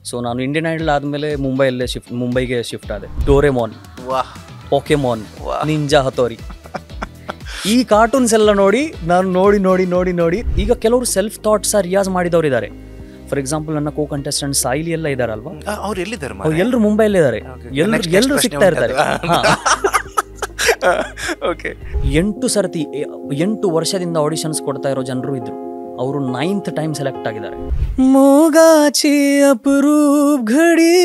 So ನಾನು Indian idle ಆದಮೇಲೆ ಮುಂಬೈಗೆ ಶಿಫ್ಟ್ ಆದೆ. ಡೋರೆಮೋನ್, ಪೋಕೆಮೋನ್, ನಿಂಜಾ ಹತೋರಿ, ಈ ಕಾರ್ಟೂನ್ಸ್ ಎಲ್ಲ ನೋಡಿ ನಾನು ನೋಡಿ ಈಗ ಕೆಲವರು ಸೆಲ್ಫ್ ಥಾಟ್ಸ್ ರಿಯಾಜ್ ಮಾಡಿದವರು ಇದ್ದಾರೆ. ಫಾರ್ ಎಕ್ಸಾಂಪಲ್ ನನ್ನ ಕೋ ಕಂಟೆಸ್ಟೆಂಟ್ ಸಾಯಿಲಿ ಎಲ್ಲ ಇದಾರಲ್ವಾ, ಅವ್ರು ಎಲ್ಲಿದ್ದಾರೆ? ಎಲ್ಲರೂ ಮುಂಬೈಲ್ಲೇ ಇದ್ದಾರೆ, ಎಲ್ಲರೂ ಸಿಗ್ತಾ ಇರ್ತಾರೆ. 8 ವರ್ಷದಿಂದ ಆಡಿಷನ್ಸ್ ಕೊಡ್ತಾ ಇರೋ ಜನರು ಇದ್ರು. ಅವರು 9th ಟೈಮ್ ಸೆಲೆಕ್ಟ್ ಆಗಿದ್ದಾರೆ. ಮೂಗಾಚಿ ಅಪರೂಪ್ ಘಡಿ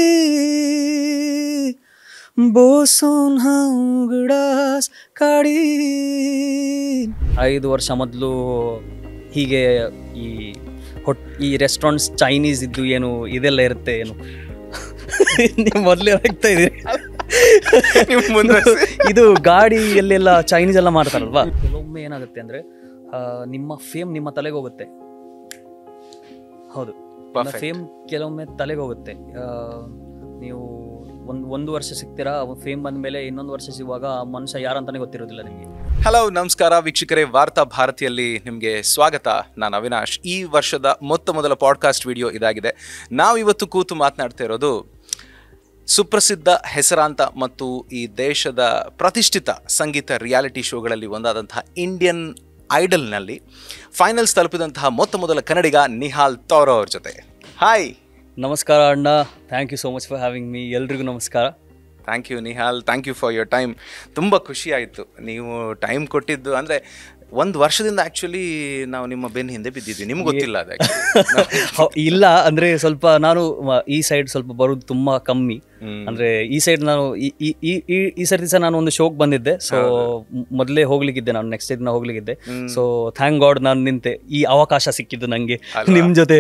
ಬೋಸೋನ್ ಹಂಗಡಾಸ್ ಕಾಡಿ. 5 ವರ್ಷ ಮೊದಲು ಹೀಗೆ ಈ ರೆಸ್ಟೋರೆಂಟ್ಸ್ ಚೈನೀಸ್ ಇದ್ದು ಏನು ಇದೆಲ್ಲ ಇರುತ್ತೆ ಏನು ನೀವು ಮೊದಲೇ ಹೋಗ್ತಾ ಇದ್ದೀರಿ. ಇದು ಗಾಡಿ ಎಲ್ಲೆಲ್ಲ ಚೈನೀಸ್ ಎಲ್ಲ ಮಾಡ್ತಾರಲ್ವಾ, ಕೆಲವೊಮ್ಮೆ ಏನಾಗುತ್ತೆ ಅಂದ್ರೆ ನಿಮ್ಮ ಫೇಮ್ ನಿಮ್ಮ ತಲೆಗೆ ಹೋಗುತ್ತೆ. ಹೌದು, ಫೇಮ್ ಕೆಲವೊಮ್ಮೆ ತಲೆಗೆ ಹೋಗುತ್ತೆ. ನೀವು ಒಂದು ವರ್ಷ ಸಿಗ್ತೀರಾ, ಫೇಮ್ ಬಂದ ಮೇಲೆ ಇನ್ನೊಂದು ವರ್ಷ ಸಿಗುವಾಗ ಮನುಷ್ಯ ಯಾರಂತಾನೆ ಗೊತ್ತಿರೋದಿಲ್ಲ ನಿಮಗೆ. ಹಲೋ, ನಮಸ್ಕಾರ ವೀಕ್ಷಕರೇ, ವಾರ್ತಾ ಭಾರತಿಯಲ್ಲಿ ನಿಮಗೆ ಸ್ವಾಗತ. ನಾನು ಅವಿನಾಶ್. ಈ ವರ್ಷದ ಮೊದಲ ಪಾಡ್ಕಾಸ್ಟ್ ವಿಡಿಯೋ ಇದಾಗಿದೆ. ನಾವು ಇವತ್ತು ಕೂತು ಮಾತನಾಡ್ತಾ ಇರೋದು ಸುಪ್ರಸಿದ್ಧ, ಹೆಸರಾಂತ ಮತ್ತು ಈ ದೇಶದ ಪ್ರತಿಷ್ಠಿತ ಸಂಗೀತ ರಿಯಾಲಿಟಿ ಶೋಗಳಲ್ಲಿ ಒಂದಾದಂತಹ ಇಂಡಿಯನ್ ಐಡಲ್ನಲ್ಲಿ ಫೈನಲ್ಸ್ ತಲುಪಿದಂತಹ ಮೊದಲ ಕನ್ನಡಿಗ ನಿಹಾಲ್ ತೌರ ಅವ್ರ ಜೊತೆ. ಹಾಯ್, ನಮಸ್ಕಾರ ಅಣ್ಣ. Thank you so much for having me. ಎಲ್ರಿಗೂ ನಮಸ್ಕಾರ. Thank you Nihal, thank you for your time. ತುಂಬ ಖುಷಿ ಆಯಿತು ನೀವು ಟೈಮ್ ಕೊಟ್ಟಿದ್ದು. ಅಂದರೆ 1 ವರ್ಷದಿಂದ ಆ್ಯಕ್ಚುಲಿ ನಾವು ನಿಮ್ಮ ಬೆನ್ನ ಹಿಂದೆ ಬಿದ್ದಿದ್ವಿ, ನಿಮ್ಗೆ ಗೊತ್ತಿಲ್ಲ ಅದು. ಇಲ್ಲ ಅಂದರೆ ಸ್ವಲ್ಪ ನಾನು ಈ ಸೈಡ್ ಸ್ವಲ್ಪ ಬರೋದು ತುಂಬ ಕಮ್ಮಿ. ಅಂದರೆ ಈ ಸೈಡ್ ನಾನು ಈ ಸರ್ತಿ ಸಹ ನಾನು ಒಂದು ಶೋಕ್ ಬಂದಿದ್ದೆ. ಸೊ ಮೊದಲೇ ಹೋಗ್ಲಿಕ್ಕಿದ್ದೆ, ನಾನು ನೆಕ್ಸ್ಟ್ ದಿನ ಹೋಗ್ಲಿಕ್ಕಿದ್ದೆ. ಸೊ ಥ್ಯಾಂಕ್ ಗಾಡ್ ನಾನು ನಿಂತೆ, ಈ ಅವಕಾಶ ಸಿಕ್ಕಿದ್ದು ನನಗೆ ನಿಮ್ಮ ಜೊತೆ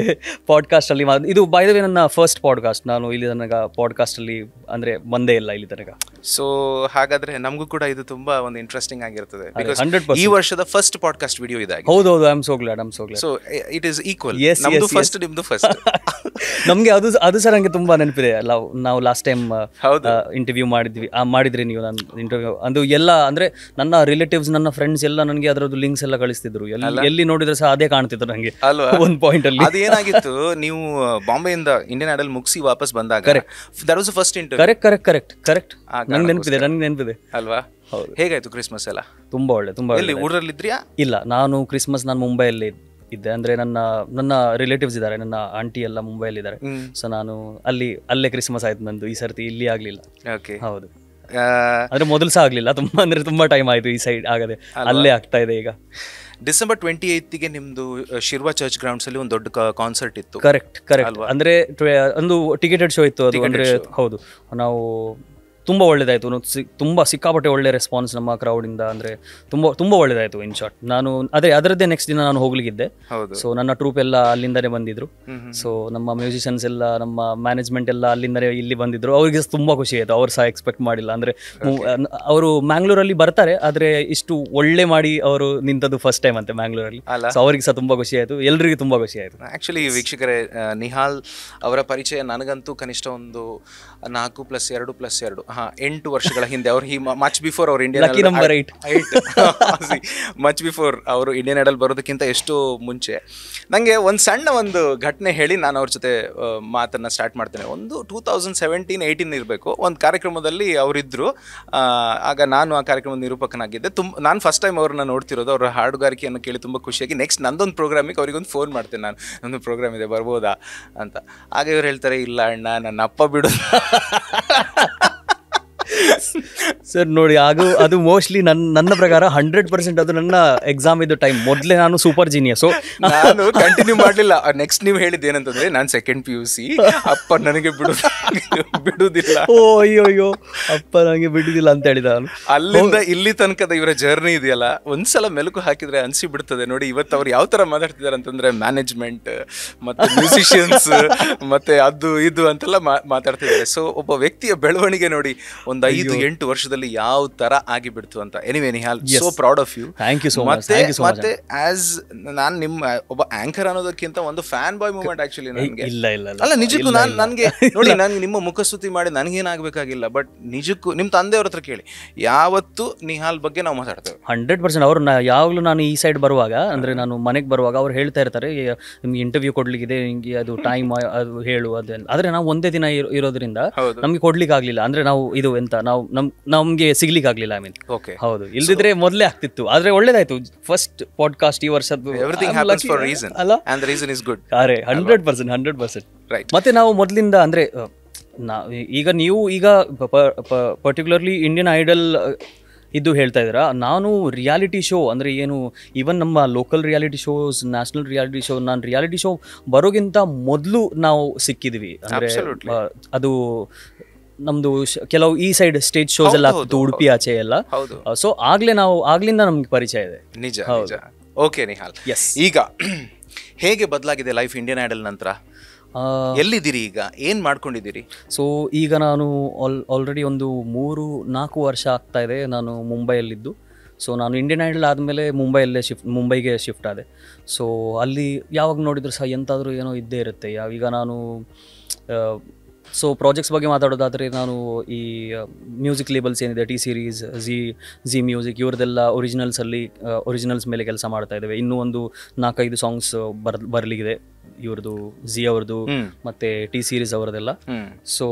ಪಾಡ್ಕಾಸ್ಟ್ ಅಲ್ಲಿ. ಇದು ಬೈ ದ ವೇ ನನ್ನ ಫಸ್ಟ್ ಪಾಡ್ಕಾಸ್ಟ್. ನಾನು ಇಲ್ಲಿ ತನಕ ಪಾಡ್ಕಾಸ್ಟ್ ಅಲ್ಲಿ ಅಂದರೆ ಬಂದೇ ಇಲ್ಲ ಇಲ್ಲಿ ತನಕ. ಸೊ ಹಾಗಾದ್ರೆ ನಮಗೂ ಕೂಡ ಇದು ತುಂಬಾ ಒಂದು ಇಂಟ್ರೆಸ್ಟಿಂಗ್ ಆಗಿರ್ತದೆ. ಈ ವರ್ಷದ ಫಸ್ಟ್ ಪಾಡ್ಕಾಸ್ಟ್ ವಿಡಿಯೋ ಇದಾಗಿದೆ. ಹೌದು, I am so glad. So it is equal. ನಮ್ದು ಫಸ್ಟ್, ನಿಮ್ದು ಫಸ್ಟ್. ನಮಗೆ ಅದು ಸರ್ ನಂಗೆ ತುಂಬಾ ನೆನಪಿದೆ. ನಾವು ಲಾಸ್ಟ್ ಟೈಮ್ ಇಂಟರ್ವ್ಯೂ ಮಾಡಿದ್ರಿ ನೀವು. ನಾನು ಇಂಟರ್ವ್ಯೂ ಅದು ಎಲ್ಲ ಅಂದ್ರೆ ನನ್ನ ರಿಲೇಟಿವ್ಸ್, ನನ್ನ ಫ್ರೆಂಡ್ಸ್ ಎಲ್ಲ ನನಗೆ ಅದರದ್ದು ಲಿಂಕ್ಸ್ ಎಲ್ಲ ಕಳಿಸ್ತಿದ್ರು. ಎಲ್ಲಿ ನೋಡಿದ್ರೆ ಸಹ ಅದೇ ಕಾಣ್ತಿತ್ತು ನನಗೆ ಒಂದು ಪಾಯಿಂಟ್ ಅಲ್ಲಿ. ಅದೇನಾಗಿತ್ತು, ನೀವು ಬಾಂಬೆಯಿಂದ ಇಂಡಿಯನ್ ಐಡಲ್ ಮುಗಿಸಿ ವಾಪಸ್ ಬಂದಾಗ that was the first interview. Correct. ನಂಗೆ ನೆನಪಿದೆ ಅಲ್ವಾ? ಹೇಗಾಯ್ತು ಕ್ರಿಸ್ಮಸ್ ಎಲ್ಲ? ತುಂಬಾ ಒಳ್ಳೆ. ಎಲ್ಲಿ ಊರಲ್ಲಿದ್ರಿಯಾ? ಇಲ್ಲ, ನಾನು ಕ್ರಿಸ್ಮಸ್ ನಾನು ಮುಂಬೈಯಲ್ಲಿ ಇದ್ದೆ. ಅಂದ್ರೆ ನನ್ನ ರಿಲೇಟಿವ್ಸ್ ಇದ್ದಾರೆ, ನನ್ನ ಆಂಟಿ ಎಲ್ಲ ಮುಂಬೈಯಲ್ಲಿ ಇದ್ದಾರೆ. ಸೊ ನಾನು ಅಲ್ಲೇ ಕ್ರಿಸ್ಮಸ್ ಆಯ್ತು ನಂದು. ಈ ಸರ್ತಿ ಇಲ್ಲಿ ಆಗ್ಲಿಲ್ಲ. ಹೌದು, ಅಂದ್ರೆ ಮೊದಲು ಸಹ ಆಗ್ಲಿಲ್ಲ. ತುಂಬಾ ಟೈಮ್ ಆಯ್ತು ಈ ಸೈಡ್ ಆಗದೆ. ಅಲ್ಲೇ ಆಗ್ತಾ ಇದೆ ಈಗ. ಡಿಸೆಂಬರ್ 28ಗೆ ನಿಮ್ದು ಶಿರ್ವಾ ಚರ್ಚ್ ಗ್ರೌಂಡ್ಸ್ ಅಲ್ಲಿ ಒಂದು ದೊಡ್ಡ ಕಾನ್ಸರ್ಟ್ ಇತ್ತು. ಕರೆಕ್ಟ್. ಅಂದ್ರೆ ಒಂದು ಟಿಕೆಟೆಡ್ ಶೋ ಇತ್ತು ಅದು. ಅಂದ್ರೆ ಹೌದು, ನಾವು ತುಂಬ ಒಳ್ಳೇದಾಯಿತು. ತುಂಬ ಸಿಕ್ಕಾಪಟ್ಟೆ ಒಳ್ಳೆ ರೆಸ್ಪಾನ್ಸ್ ನಮ್ಮ ಕ್ರೌಡಿಂದ. ಅಂದರೆ ತುಂಬ ಒಳ್ಳೇದಾಯಿತು. ಇನ್ ಶಾರ್ಟ್ ನಾನು ಅದರದ್ದೇ ನೆಕ್ಸ್ಟ್ ದಿನ ನಾನು ಹೋಗ್ಲಿಕ್ಕಿದ್ದೆ. ಸೊ ನನ್ನ ಟ್ರೂಪ್ ಎಲ್ಲ ಅಲ್ಲಿಂದನೇ ಬಂದಿದ್ರು. ಸೊ ನಮ್ಮ ಮ್ಯೂಸಿಷಿಯನ್ಸ್ ಎಲ್ಲ, ನಮ್ಮ ಮ್ಯಾನೇಜ್ಮೆಂಟ್ ಎಲ್ಲ ಅಲ್ಲಿಂದನೇ ಇಲ್ಲಿ ಬಂದಿದ್ರು. ಅವ್ರಿಗೆ ತುಂಬ ಖುಷಿ ಆಯಿತು. ಅವ್ರು ಸಹ ಎಕ್ಸ್ಪೆಕ್ಟ್ ಮಾಡಿಲ್ಲ. ಅಂದರೆ ಅವರು ಮ್ಯಾಂಗ್ಳೂರಲ್ಲಿ ಬರ್ತಾರೆ, ಆದರೆ ಇಷ್ಟು ಒಳ್ಳೆ ಮಾಡಿ ಅವರು ನಿಂತದ್ದು ಫಸ್ಟ್ ಟೈಮ್ ಅಂತೆ ಮ್ಯಾಂಗ್ಳೂರಲ್ಲಿ. ಸೊ ಅವ್ರಿಗೆ ಸಹ ತುಂಬ ಖುಷಿ ಆಯಿತು, ಎಲ್ರಿಗೂ ತುಂಬ ಖುಷಿ ಆಯಿತು. ಆ್ಯಕ್ಚುಲಿ ವೀಕ್ಷಕರೇ, ನಿಹಾಲ್ ಅವರ ಪರಿಚಯ ನನಗಂತೂ ಕನಿಷ್ಠ ಒಂದು 4+2+2 8 ವರ್ಷಗಳ ಹಿಂದೆ. ಅವ್ರು ಮಚ್ ಬಿಫೋರ್ ಅವ್ರು ಇಂಡಿಯನ್ ಮಚ್ ಬಿಫೋರ್ ಅವರು ಇಂಡಿಯನ್ ಐಡಲ್ ಬರೋದಕ್ಕಿಂತ ಎಷ್ಟೋ ಮುಂಚೆ. ನನಗೆ ಒಂದು ಸಣ್ಣ ಒಂದು ಘಟನೆ ಹೇಳಿ ನಾನು ಅವ್ರ ಜೊತೆ ಮಾತನ್ನು ಸ್ಟಾರ್ಟ್ ಮಾಡ್ತೇನೆ. ಒಂದು 2017-18 ಇರಬೇಕು. ಒಂದು ಕಾರ್ಯಕ್ರಮದಲ್ಲಿ ಅವರಿದ್ದರು. ಆಗ ನಾನು ಆ ಕಾರ್ಯಕ್ರಮದ ನಿರೂಪಕನಾಗಿದ್ದೆ. ನಾನು ಫಸ್ಟ್ ಟೈಮ್ ಅವ್ರನ್ನ ನೋಡ್ತಿರೋದು. ಅವರ ಹಾಡುಗಾರಿಕೆಯನ್ನು ಕೇಳಿ ತುಂಬ ಖುಷಿಯಾಗಿ ನೆಕ್ಸ್ಟ್ ನಂದೊಂದು ಪ್ರೋಗ್ರಾಮಿಗೆ ಅವ್ರಿಗೊಂದು ಫೋನ್ ಮಾಡ್ತೇನೆ ನಾನು, ನಂದು ಪ್ರೋಗ್ರಾಮ್ ಇದೆ ಬರ್ಬೋದಾ ಅಂತ. ಆಗ ಇವ್ರು ಹೇಳ್ತಾರೆ, ಇಲ್ಲ ಅಣ್ಣ, ನನ್ನ ಅಪ್ಪ ಬಿಡು. ಸರ್ ನೋಡಿ, ಅದು ಮೋಸ್ಟ್ಲಿ ನನ್ನ ಪ್ರಕಾರ 100% ಅದು ನನ್ನ ಎಕ್ಸಾಮ್ ಇದ್ದು ಟೈಮ್. ಮೊದಲೇ ನಾನು ಸೂಪರ್ ಜೀನಿಯಸ್, ನಾನು ಕಂಟಿನ್ಯೂ ಮಾಡಲಿಲ್ಲ. ನೆಕ್ಸ್ಟ್ ನೀವು ಹೇಳಿದ್ದು ಏನಂತಂದ್ರೆ, ನಾನು ಸೆಕೆಂಡ್ PUC, ಅಪ್ಪ ನನಗೆ ಬಿಡುವುದಿಲ್ಲ. ಅಯ್ಯೋ ಅಪ್ಪ ನನಗೆ ಬಿಡುದಿಲ್ಲ ಅಂತ ಹೇಳಿದ. ಅಲ್ಲಿಂದ ಇಲ್ಲಿ ತನಕದ ಇವರ ಜರ್ನಿ ಇದೆಯಲ್ಲ, ಒಂದ್ಸಲ ಮೆಲುಕು ಹಾಕಿದ್ರೆ ಅನ್ಸಿ ಬಿಡ್ತದೆ. ನೋಡಿ ಇವತ್ತು ಅವ್ರು ಯಾವ ತರ ಮಾತಾಡ್ತಿದ್ದಾರೆ ಅಂತಂದ್ರೆ, ಮ್ಯಾನೇಜ್ಮೆಂಟ್ ಮತ್ತೆ ಮ್ಯೂಸಿಷಿಯನ್ಸ್ ಮತ್ತೆ ಅದು ಇದು ಅಂತೆಲ್ಲ ಮಾತಾಡ್ತಿದ್ದಾರೆ. ಸೊ ಒಬ್ಬ ವ್ಯಕ್ತಿಯ ಬೆಳವಣಿಗೆ ನೋಡಿ, ಒಂದು 5-8 ವರ್ಷದಲ್ಲಿ ಜೀವನದಲ್ಲಿ ಯಾವ ತರ ಆಗಿಬಿಡ್ತು ಅಂತ. Anyway Nihal, so proud of you. Thank you so much. ಮತ್ತೆ ಆಸ್ ನಾನು ನಿಮ್ಮ ಒಬ್ಬ ಆಂಕರ್ ಅನ್ನೋದಕ್ಕಿಂತ ಒಂದು ಫ್ಯಾನ್ ಬಾಯ್ ಮೂಮೆಂಟ್ ಆಕ್ಚುಲಿ ನನಗೆ. ಅಲ್ಲ ನಿಜಕ್ಕೂ ನನಗೆ ನೋಡಿ, ನಂಗೆ ನಿಮ್ಮ ಮುಖಸ್ತುತಿ ಮಾಡಿ ನನಗೇನಾಗಬೇಕಾಗಿಲ್ಲ, ಬಟ್ ನಿಜಕ್ಕೂ ನಿಮ್ಮ ತಂದೆಯವ್ರ ಹತ್ರ ಕೇಳಿ, ಯಾವತ್ತು ನಿಹಾಲ್ ಬಗ್ಗೆ ನಾವು ಮಾತಾಡ್ತೇವೆ 100%. ಅವ್ರು ಯಾವಾಗಲೂ ನಾನು ಈ ಸೈಡ್ ಬರುವಾಗ, ಅಂದರೆ ನಾನು ಮನೆಗೆ ಬರುವಾಗ ಅವ್ರು ಹೇಳ್ತಾ ಇರ್ತಾರೆ, ನಿಮ್ಗೆ ಇಂಟರ್ವ್ಯೂ ಕೊಡ್ಲಿಕ್ಕಿದೆ, ನಿಮಗೆ ಅದು ಟೈಮ್ ಅದು ಹೇಳು ಅದೆಲ್ಲ. ಆದರೆ ನಾವು ಒಂದೇ ದಿನ ಇರೋದ್ರಿಂದ ನಮಗೆ ಕೊಡ್ಲಿಕ್ಕೆ ಆಗಲಿಲ್ಲ. ಅಂದರೆ ನಾವು ಇದು ಎಂತ ನಾವು ನಮಗೆ ಸಿಗ್ಲಿಕ್ಕೆ ಆಗಲಿಲ್ಲ. ಐ ಮೀನ್ ಹೌದು, ಇಲ್ದಿದ್ರೆ ಮೊದಲೇ ಆಗ್ತಿತ್ತು. ಆದರೆ ಒಳ್ಳೇದಾಯ್ತು, ಫಸ್ಟ್ ಪಾಡ್ಕಾಸ್ಟ್ ಈ ವರ್ಷದ್ದು. Everything happens for reason and the reason is good. ಅರೆ 100%. ಮತ್ತೆ ನಾವು ಮೊದಲಿಂದ ಅಂದರೆ ಈಗ ನೀವು ಪರ್ಟಿಕ್ಯುಲರ್ಲಿ ಇಂಡಿಯನ್ ಐಡಲ್ ಇದು ಹೇಳ್ತಾ ಇದ್ದೀರಾ. ನಾನು ರಿಯಾಲಿಟಿ ಶೋ ಅಂದರೆ ಏನು, ಈವನ್ ನಮ್ಮ local reality shows, national reality show, ನಾನು ರಿಯಾಲಿಟಿ ಶೋ ಬರೋಗಿಂತ ಮೊದಲು ನಾವು ಸಿಕ್ಕಿದ್ವಿ. ಅಂದರೆ ಅದು ನಮ್ಮದು ಕೆಲವು ಈ ಸೈಡ್ ಸ್ಟೇಜ್ ಶೋಸ್ ಎಲ್ಲ ಆಗ್ತಿತ್ತು, ಉಡುಪಿ ಆಚೆ ಎಲ್ಲ. ಸೊ ಆಗ್ಲಿಂದ ನಮ್ಗೆ ಪರಿಚಯ ಇದೆ. ನಿಜ. ಓಕೆ ನಿಹಾಲ್, ಈಗ ಹೇಗೆ ಬದಲಾಗಿದೆ ಲೈಫ್ ಇಂಡಿಯನ್ ಐಡಲ್ ನಂತರ? ಎಲ್ಲಿದ್ದೀರಿ ಈಗ, ಏನ್ ಮಾಡ್ಕೊಂಡಿದ್ದೀರಿ? ಸೊ ಈಗ ನಾನು ಆಲ್ರೆಡಿ ಒಂದು 3-4 ವರ್ಷ ಆಗ್ತಾ ಇದೆ ನಾನು ಮುಂಬೈಯಲ್ಲಿದ್ದು. ಸೊ ನಾನು ಇಂಡಿಯನ್ ಐಡಲ್ ಆದಮೇಲೆ ಮುಂಬೈಗೆ ಶಿಫ್ಟ್ ಆದೆ. ಸೊ ಅಲ್ಲಿ ಯಾವಾಗ ನೋಡಿದ್ರು ಸಹ ಎಂತಾದರೂ ಏನೋ ಇದ್ದೇ ಇರುತ್ತೆ. ಈಗ ನಾನು ಸೊ ಪ್ರಾಜೆಕ್ಟ್ಸ್ ಬಗ್ಗೆ ಮಾತಾಡೋದಾದರೆ, ನಾನು ಈ ಮ್ಯೂಸಿಕ್ ಲೇಬಲ್ಸ್ ಏನಿದೆ, ಟಿ ಸೀರೀಸ್, ಝಿ ಮ್ಯೂಸಿಕ್, ಇವ್ರದ್ದೆಲ್ಲ ಒರಿಜಿನಲ್ಸ್ ಮೇಲೆ ಕೆಲಸ ಮಾಡ್ತಾ ಇದ್ದೇವೆ. ಇನ್ನೂ ಒಂದು 4-5 ಸಾಂಗ್ಸ್ ಬರಲಿಗಿದೆ ಇವ್ರದ್ದು, ಝಿ ಅವ್ರದ್ದು ಮತ್ತೆ ಟಿ ಸೀರೀಸ್ ಅವರದೆಲ್ಲ. ಸೊ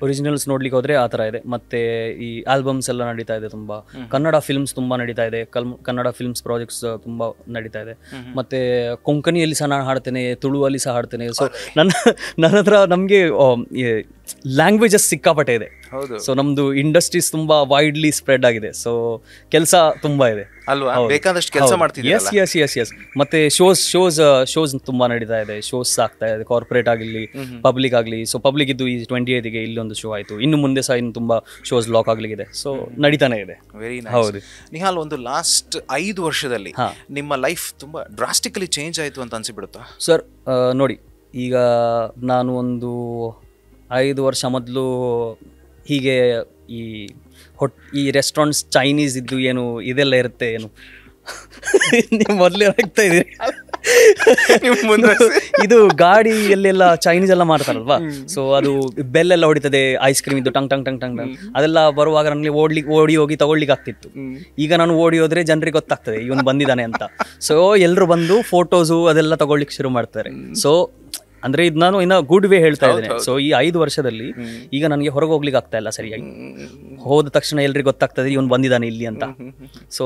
ಒರಿಜಿನಲ್ಸ್ ನೋಡ್ಲಿಕ್ಕೆ ಹೋದ್ರೆ ಆ ಥರ ಇದೆ. ಮತ್ತೆ ಈ ಆಲ್ಬಮ್ಸ್ ಎಲ್ಲ ನಡೀತಾ ಇದೆ, ತುಂಬ ಕನ್ನಡ ಫಿಲ್ಮ್ಸ್ ತುಂಬ ನಡೀತಾ ಇದೆ, ಕನ್ನಡ ಫಿಲ್ಮ್ಸ್ ಪ್ರಾಜೆಕ್ಟ್ಸ್ ತುಂಬ ನಡೀತಾ ಇದೆ. ಮತ್ತೆ ಕೊಂಕಣಿಯಲ್ಲಿ ಸಹ ನಾನು ಹಾಡ್ತೇನೆ, ತುಳುವಲ್ಲಿ ಸಹ ಹಾಡ್ತೇನೆ. ಸೊ ನನ್ನ ಹತ್ರ ನಮಗೆ ಲ್ಯಾಂಗ್ವೇಜಸ್ ಸಿಕ್ಕಾಪಟ್ಟೆ ಇದೆ. ಸೊ ನಮ್ದು ಇಂಡಸ್ಟ್ರೀಸ್ ತುಂಬಾ ವೈಡ್ಲಿ ಸ್ಪ್ರೆಡ್ ಆಗಿದೆ. ಸೊ ಕೆಲಸ ತುಂಬಾ ಇದೆ ಅಲ್ವಾ, ಬೇಕಾದಷ್ಟು ಕೆಲಸ ಮಾಡ್ತಿದ್ದೀರಾ. ಎಸ್. ಮತ್ತೆ ಶೋಸ್ ತುಂಬಾ ನಡೀತಾ ಇದೆ, ಶೋಸ್ ಆಗ್ತಾ ಇದೆ, ಕಾರ್ಪೊರೇಟ್ ಆಗಲಿ ಪಬ್ಲಿಕ್ ಆಗಲಿ. ಸೊ ಪಬ್ಲಿಕ್ ಇದ್ದು ಈ 28ಗೆ ಇಲ್ಲಿ ಒಂದು ಶೋ ಆಯಿತು, ಇನ್ನು ಮುಂದೆ ಸಹ ಇನ್ನು ತುಂಬಾ ಶೋಸ್ ಲಾಕ್ ಆಗ್ಲಿಕ್ಕಿದೆ. ಸೊ ನಡೀತಾನೆ ಇದೆ. Very nice. ಹೌದು ನಿಹಾಲ್, ಒಂದು ಲಾಸ್ಟ್ 5 ವರ್ಷದಲ್ಲಿ ನಿಮ್ಮ ಲೈಫ್ ತುಂಬಾ ಡ್ರಾಸ್ಟಿಕಲಿ ಚೇಂಜ್ ಆಯಿತು ಅಂತ ಅನ್ಸಿಬಿಡುತ್ತಾ? ಸರ್ ನೋಡಿ, ಈಗ ನಾನು ಒಂದು 5 ವರ್ಷ ಮೊದಲು ಹೀಗೆ ಈ ರೆಸ್ಟೋರೆಂಟ್ಸ್ ಚೈನೀಸ್ ಇದ್ದು ಏನು ಇದೆಲ್ಲ ಇರುತ್ತೆ, ಏನು ನೀವು ಮೊದಲೇ ಆಗ್ತಾ ಇದ್ದೀರಿ ಇದು ಗಾಡಿಯಲ್ಲೆಲ್ಲ ಚೈನೀಸ್ ಎಲ್ಲ ಮಾಡ್ತಾರಲ್ವಾ. ಸೊ ಅದು ಬೆಲ್ಲೆಲ್ಲ ಹೊಡಿತದೆ, ಐಸ್ ಕ್ರೀಮ್ ಇದ್ದು ಟಂಗ್ ಟಂಗ್ ಟಂಗ್ ಟಂಗ್ ಅದೆಲ್ಲ ಬರುವಾಗ ನನಗೆ ಓಡಿ ಹೋಗಿ ತಗೊಳ್ಳಿಕ್ಕೆ ಆಗ್ತಿತ್ತು. ಈಗ ನಾನು ಓಡಿ ಹೋದ್ರೆ ಜನರಿಗೆ ಗೊತ್ತಾಗ್ತದೆ ಇವನು ಬಂದಿದ್ದಾನೆ ಅಂತ. ಸೊ ಎಲ್ಲರೂ ಬಂದು ಫೋಟೋಸು ಅದೆಲ್ಲ ತಗೊಳ್ಳಿಕ್ಕೆ ಶುರು ಮಾಡ್ತಾರೆ. ಸೊ ಅಂದ್ರೆ ಇದು ನಾನು ಇನ್ನ ಗುಡ್ ವೇ ಹೇಳ್ತಾ ಇದ್ದೇನೆ. ಸೊ ಈ 5 ವರ್ಷದಲ್ಲಿ ಈಗ ನನಗೆ ಹೊರಗೆ ಹೋಗ್ಲಿಕ್ಕೆ ಆಗ್ತಾ ಇಲ್ಲ ಸರಿಯಾಗಿ. ಹೋದ ತಕ್ಷಣ ಎಲ್ರಿಗೂ ಗೊತ್ತಾಗ್ತದೆ ಇವನು ಬಂದಿದ್ದಾನೆ ಇಲ್ಲಿ ಅಂತ. ಸೊ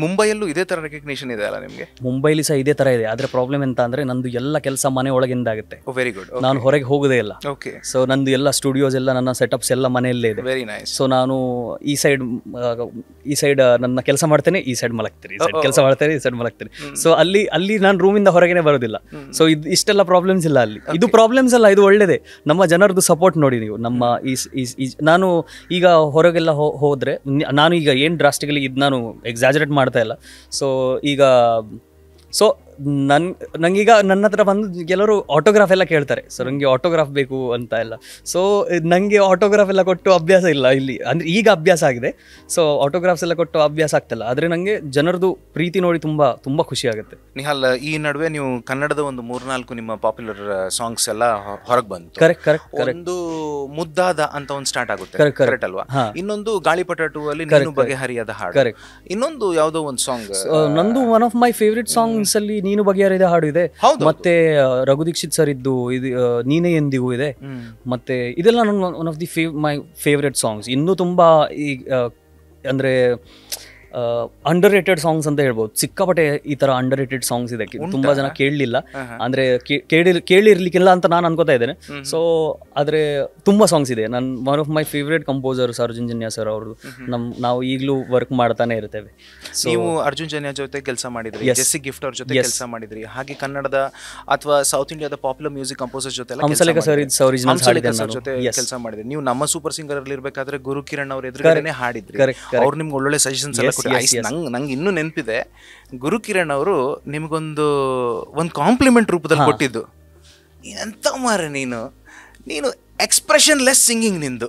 ಮುಂಬೈಯಲ್ಲೂ ಇದೇ ತರ ರೆಕಗ್ನಿಷನ್ ಇದೆ ಅಲ್ಲ ನಿಮಗೆ? ಮುಂಬೈಲಿ ಸಹ ಇದೇ ತರ ಇದೆ. ಆದ್ರೆ ಪ್ರಾಬ್ಲಮ್ ಎಂತ ಅಂದ್ರೆ ನಂದು ಎಲ್ಲ ಕೆಲಸ ಮನೆ ಒಳಗಿಂದ ಆಗುತ್ತೆ. Very good. ನಾನು ಹೊರಗೆ ಹೋಗೋದೇ ಇಲ್ಲ. ಸೊ ನಂದು ಎಲ್ಲ ಸ್ಟುಡಿಯೋಸ್ ಎಲ್ಲ ನನ್ನ ಸೆಟಪ್ಸ್ ಎಲ್ಲ ಮನೆಯಲ್ಲೇ ಇದೆ. Very nice. ಸೊ ನಾನು ಈ ಸೈಡ್ ನನ್ನ ಕೆಲಸ ಮಾಡ್ತೇನೆ, ಈ ಸೈಡ್ ಮಲಗ್ತೀನಿ, ಕೆಲಸ ಮಾಡ್ತೇನೆ, ಈ ಸೈಡ್ ಮಲಗ್ತೀನಿ. ಸೊ ಅಲ್ಲಿ ನಾನು ರೂಮಿಂದ ಹೊರಗೇನೆ ಬರೋದಿಲ್ಲ. ಸೊ ಇಷ್ಟೆಲ್ಲ ಪ್ರಾಬ್ಲಮ್ಸ್ ಇಲ್ಲ ಅಲ್ಲಿ. ಇದು ಪ್ರಾಬ್ಲಮ್ಸ್ ಅಲ್ಲ, ಇದು ಒಳ್ಳೇದೇ. ನಮ್ಮ ಜನರದ್ದು ಸಪೋರ್ಟ್ ನೋಡಿ ನೀವು. ನಮ್ಮ ನಾನು ಈಗ ಹೊರಗೆಲ್ಲ ಹೋದ್ರೆ ನಾನು ಈಗ ಏನು ಡ್ರಾಸ್ಟಿಕಲಿ ಇದು ನಾನು ಎಕ್ಸಾಜರೇಟ್ ಮಾಡ್ತಾ ಇಲ್ಲ. ಸೊ ಈಗ ನಂಗೀಗ ನನ್ನ ಹತ್ರ ಬಂದು ಕೆಲವರು ಆಟೋಗ್ರಾಫ್ ಎಲ್ಲ ಕೇಳ್ತಾರೆ. ಸೊ ನನಗೆ ಆಟೋಗ್ರಾಫ್ ಬೇಕು ಅಂತ ಎಲ್ಲ. ಸೊ ನನಗೆ ಆಟೋಗ್ರಾಫ್ ಎಲ್ಲ ಕೊಟ್ಟು ಅಭ್ಯಾಸ ಇಲ್ಲ ಇಲ್ಲಿ, ಅಂದರೆ ಈಗ ಅಭ್ಯಾಸ ಆಗಿದೆ. ಸೊ ಆಟೋಗ್ರಾಫ್ಸ್ ಎಲ್ಲ ಕೊಟ್ಟು ಅಭ್ಯಾಸ ಆಗ್ತಿಲ್ಲ. ಆದರೆ ನನಗೆ ಜನರದು ಪ್ರೀತಿ ನೋಡಿ ತುಂಬ ತುಂಬ ಖುಷಿ ಆಗುತ್ತೆ. ನಿಹಾಲ್, ಈ ನಡುವೆ ನೀವು ಕನ್ನಡದ ಒಂದು 3-4 ನಿಮ್ಮ ಪಾಪ್ಯುಲರ್ ಸಾಂಗ್ಸ್ ಎಲ್ಲ ಹೊರಗೆ ಬಂತು. ಕರೆಕ್ಟ್. ಒಂದು ಮುದ್ದಾದ ಅಂತ ಒಂದು ಸ್ಟಾರ್ಟ್ ಆಗುತ್ತೆ, ಕರೆಕ್ಟ್ ಅಲ್ವಾ? ಇನ್ನೊಂದು ಗಾಳಿಪಟ 2 ಅಲ್ಲಿ ನೀನು ಬಗೆಹರಿಯದ ಹಾಡು, ಇನ್ನೊಂದು ಯಾವುದೋ ಒಂದು ಸಾಂಗ್ ನಂದು one of my favourite songs ಅಲ್ಲಿ ನೀನು ಬಗೆಹರಿದ ಹಾಡು ಇದೆ. ಮತ್ತೆ ರಘು ದೀಕ್ಷಿತ್ ಸರ್ ಇದ್ದು ಇದು ನೀನೇ ಎಂದಿಗೂ ಇದೆ. ಮತ್ತೆ ಇದೆಲ್ಲ ನನ್ನ one of the my favourite songs. ಇನ್ನೂ ತುಂಬಾ ಅಂದ್ರೆ ಅಂಡರ್ ರೇಟೆಡ್ ಸಾಂಗ್ಸ್ ಅಂತ ಹೇಳ್ಬೋದು. ಸಿಕ್ಕಾಪಟ್ಟೆ ಈ ತರ ಅಂಡರ್ ರೇಟೆಡ್ ಸಾಂಗ್ಸ್ ಇದೆ, ತುಂಬಾ ಜನ ಕೇಳಲಿಲ್ಲ, ಅಂದ್ರೆ ಕೇಳಿರ್ಲಿಕ್ಕಿಲ್ಲ ಅಂತ ನಾನು ಅನ್ಕೋತಾ ಇದ್ದೇನೆ. ಸೊ ಆದ್ರೆ ತುಂಬಾ ಸಾಂಗ್ಸ್ ಇದೆ. One of my favourite composer Arjun Janya sir ಅವರು. ನಾವು ಈಗಲೂ ವರ್ಕ್ ಮಾಡ್ತಾನೆ ಇರ್ತೇವೆ. ನೀವು ಅರ್ಜುನ್ ಜನ್ಯ ಜೊತೆ ಕೆಲಸ ಮಾಡಿದ್ರಿ, ಜೆಸ್ಸಿ ಗಿಫ್ಟ್ ಅವ್ರ ಜೊತೆ ಕೆಲಸ ಮಾಡಿದ್ರಿ, ಹಾಗೆ ಕನ್ನಡದ ಅಥವಾ ಸೌತ್ ಇಂಡಿಯಾದ ಪಾಪ್ಯುಲರ್ ಮ್ಯೂಸಿಕ್ ಕಂಪೋಸರ್ ಜೊತೆ ಜೊತೆ ಕೆಲಸ ಮಾಡಿದ್ರಿ. ನೀವು ನಮ್ಮ ಸೂಪರ್ ಸಿಂಗರ್ ಅಲ್ಲಿ ಇರ್ಬೇಕಾದ್ರೆ ಗುರು ಕಿರಣ್ ಅವ್ರ ಎದುರುಗಡೆನೆ ಹಾಡಿದ್ರಿ. ಅವ್ರು ನಿಮ್ಗೆ ಒಳ್ಳೊಳ್ಳೆ ಸಜೆಷನ್ಸ್ ಎಲ್ಲ ನಂಗೆ ಇನ್ನೂ ನೆನಪಿದೆ. ಗುರು ಕಿರಣ್ ಅವರು ನಿಮ್ಗೊಂದು ಕಾಂಪ್ಲಿಮೆಂಟ್ ರೂಪದಲ್ಲಿ ಕೊಟ್ಟಿದ್ದು, ಎಂತ ಮಾರೆ ನೀನು ಎಕ್ಸ್ಪ್ರೆಷನ್ ಲೆಸ್ ಸಿಂಗಿಂಗ್ ನಿಂದು.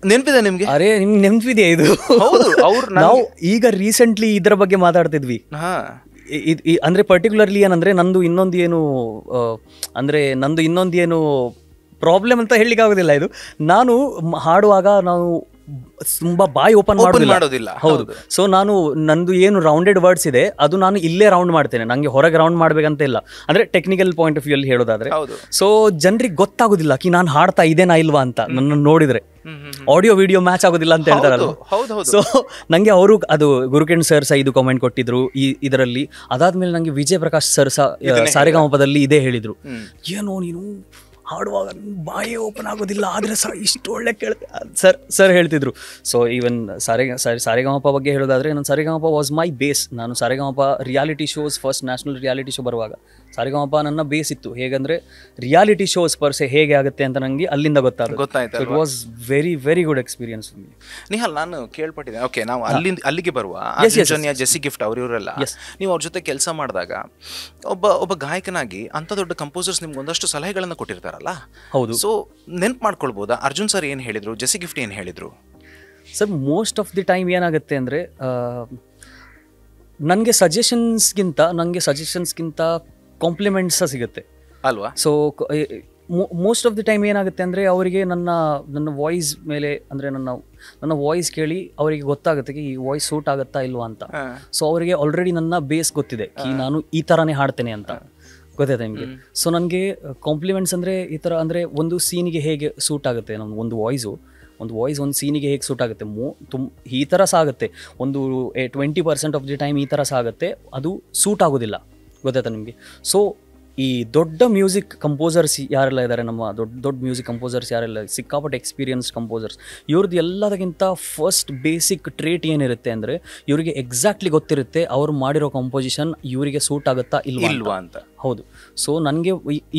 ನೆನಪಿದೆ ನಿಮ್ಗೆ? ಅರೆ ನಿಮ್ಗೆ ನೆನಪಿದೆ ಇದು? ಹೌದು, ನಾವು ಈಗ ರೀಸೆಂಟ್ಲಿ ಇದರ ಬಗ್ಗೆ ಮಾತಾಡ್ತಿದ್ವಿ. ಅಂದ್ರೆ ಪರ್ಟಿಕ್ಯುಲರ್ಲಿ ಏನಂದ್ರೆ ನಂದು ಇನ್ನೊಂದು ಏನು ಪ್ರಾಬ್ಲಮ್ ಅಂತ ಹೇಳಲಿಕ್ಕೆ ಆಗೋದಿಲ್ಲ. ಇದು ನಾನು ಹಾಡುವಾಗ ನಾವು ತುಂಬಾ ಬಾಯಿ ಓಪನ್ ಮಾಡೋದಿಲ್ಲ. ಹೌದು. ಸೊ ನಂದು ಏನು ರೌಂಡೆಡ್ ವರ್ಡ್ಸ್ ಇದೆ ಅದು ನಾನು ಇಲ್ಲೇ ರೌಂಡ್ ಮಾಡ್ತೇನೆ, ನಂಗೆ ಹೊರಗೆ ರೌಂಡ್ ಮಾಡ್ಬೇಕಂತ ಇಲ್ಲ. ಅಂದ್ರೆ ಟೆಕ್ನಿಕಲ್ ಪಾಯಿಂಟ್ ಆಫ್ ವ್ಯೂ ಅಲ್ಲಿ ಹೇಳೋದಾದ್ರೆ. ಸೊ ಜನರಿಗೆ ಗೊತ್ತಾಗೋದಿಲ್ಲ ಕಿ ನಾನು ಹಾಡ್ತಾ ಇದೇನಾ ಇಲ್ವಾ ಅಂತ. ನನ್ನ ನೋಡಿದ್ರೆ ಆಡಿಯೋ ವಿಡಿಯೋ ಮ್ಯಾಚ್ ಆಗೋದಿಲ್ಲ ಅಂತ ಹೇಳ್ತಾರಲ್ಲ. ಸೊ ನಂಗೆ ಅವರು ಅದು ಗುರುಕಿರಣ್ ಸರ್ ಸಹ ಇದು ಕಾಮೆಂಟ್ ಕೊಟ್ಟಿದ್ರು ಇದರಲ್ಲಿ. ಅದಾದ್ಮೇಲೆ ನಂಗೆ ವಿಜಯ್ ಪ್ರಕಾಶ್ ಸರ್ ಸಹ ಸಾರೆಗಾಮಪದಲ್ಲಿ ಇದೇ ಹೇಳಿದ್ರು, ಏನೋ ನೀನು ಹಾಡುವಾಗ ಬಾಯಿ ಓಪನ್ ಆಗೋದಿಲ್ಲ ಆದ್ರೆ ಸಹ ಇಷ್ಟು ಒಳ್ಳೆ ಸರ್ ಹೇಳ್ತಿದ್ರು. ಸೊ ಈವನ್ ಸಾರೆಗಾಮಪ ಬಗ್ಗೆ ಹೇಳೋದಾದ್ರೆ ನಾನು ಸಾರೆಗಾಮಪ ವಾಸ್ ಮೈ ಬೇಸ್. ನಾನು Sa Re Ga Ma Pa reality shows, first national reality show ಬರುವಾಗ ಸಾರೆಗಾಮಪ ನನ್ನ ಬೇಸ್ ಇತ್ತು. ಹೇಗಂದ್ರೆ ರಿಯಾಲಿಟಿ ಶೋಸ್ ಪರ್ಸೆ ಹೇಗೆ ಆಗುತ್ತೆ ಅಂತ ನಂಗೆ ಅಲ್ಲಿಂದ ಗೊತ್ತಾಯ್ತು. It was very very good experience. Nihal, ನಾನು ಕೇಳ್ಪಟ್ಟಿದ್ದೆ, ಓಕೆ ನಾವು ಅಲ್ಲಿಗೆ ಬರುವ ಜೆಸ್ಸಿ ಗಿಫ್ಟ್ ಇವರೆಲ್ಲ ನೀವು ಅವ್ರ ಜೊತೆ ಕೆಲಸ ಮಾಡಿದಾಗ ಒಬ್ಬ ಗಾಯಕನಾಗಿ ಅಂತ ದೊಡ್ಡ ಕಂಪೋಸರ್ಸ್ ನಿಮ್ಗೆ ಒಂದಷ್ಟು ಸಲಹೆಗಳನ್ನು ಕೊಟ್ಟಿರ್ತಾರಲ್ಲ. ಹೌದು. ಸೊ ನೆನ್ಪು ಮಾಡ್ಕೊಳ್ಬೋದಾ ಅರ್ಜುನ್ ಸರ್ ಏನು ಹೇಳಿದ್ರು, ಜೆಸ್ಸಿ ಗಿಫ್ಟ್ ಏನು ಹೇಳಿದ್ರು? Sir most of the time ಏನಾಗುತ್ತೆ ಅಂದರೆ ನನಗೆ ಸಜೆಷನ್ಸ್ಗಿಂತ ಕಾಂಪ್ಲಿಮೆಂಟ್ಸ ಸಿಗುತ್ತೆ ಅಲ್ವಾ. So most of the time ಏನಾಗುತ್ತೆ ಅಂದರೆ ಅವರಿಗೆ ನನ್ನ ವಾಯ್ಸ್ ಮೇಲೆ ಅಂದರೆ ನನ್ನ ವಾಯ್ಸ್ ಕೇಳಿ ಅವರಿಗೆ ಗೊತ್ತಾಗುತ್ತೆ ಈ ವಾಯ್ಸ್ ಸೂಟ್ ಆಗುತ್ತಾ ಇಲ್ವಾ ಅಂತ. ಸೊ ಅವರಿಗೆ ಆಲ್ರೆಡಿ ನನ್ನ ಬೇಸ್ ಗೊತ್ತಿದೆ ಕಿ ನಾನು ಈ ಥರನೇ ಹಾಡ್ತೇನೆ ಅಂತ ಗೊತ್ತಾಯ್ತಾ ನಿಮಗೆ. ಸೊ ನನಗೆ ಕಾಂಪ್ಲಿಮೆಂಟ್ಸ್ ಅಂದರೆ ಈ ಥರ ಅಂದರೆ ಒಂದು ಸೀನಿಗೆ ಹೇಗೆ ಸೂಟ್ ಆಗುತ್ತೆ, ನಮ್ಮ ಒಂದು ವಾಯ್ಸ್ ಒಂದು ಸೀನಿಗೆ ಹೇಗೆ ಸೂಟ್ ಆಗುತ್ತೆ, ಈ ಥರ ಸಹ ಆಗುತ್ತೆ. ಒಂದು 20% ಆಫ್ ದಿ ಟೈಮ್ ಈ ಥರ ಸಹ ಆಗುತ್ತೆ, ಅದು ಸೂಟ್ ಆಗೋದಿಲ್ಲ ಗೊತ್ತಾಯ್ತಾ ನಿಮಗೆ. ಸೊ ಈ ದೊಡ್ಡ ಮ್ಯೂಸಿಕ್ ಕಂಪೋಸರ್ಸ್ ಯಾರೆಲ್ಲ ಇದ್ದಾರೆ, ನಮ್ಮ ದೊಡ್ಡ ಮ್ಯೂಸಿಕ್ ಕಂಪೋಸರ್ಸ್ ಯಾರೆಲ್ಲ ಸಿಕ್ಕಾಪಟ್ಟೆ ಎಕ್ಸ್ಪೀರಿಯನ್ಸ್ ಕಂಪೋಸರ್ಸ್, ಇವ್ರದ್ದು ಎಲ್ಲದಕ್ಕಿಂತ ಫಸ್ಟ್ ಬೇಸಿಕ್ ಟ್ರೇಟ್ ಏನಿರುತ್ತೆ ಅಂದರೆ ಇವರಿಗೆ ಎಕ್ಸಾಕ್ಟ್ಲಿ ಗೊತ್ತಿರುತ್ತೆ ಅವ್ರು ಮಾಡಿರೋ ಕಂಪೋಸಿಷನ್ ಇವರಿಗೆ ಸೂಟ್ ಆಗುತ್ತಾ ಇಲ್ವಾ ಅಂತ. ಹೌದು. ಸೊ ನನಗೆ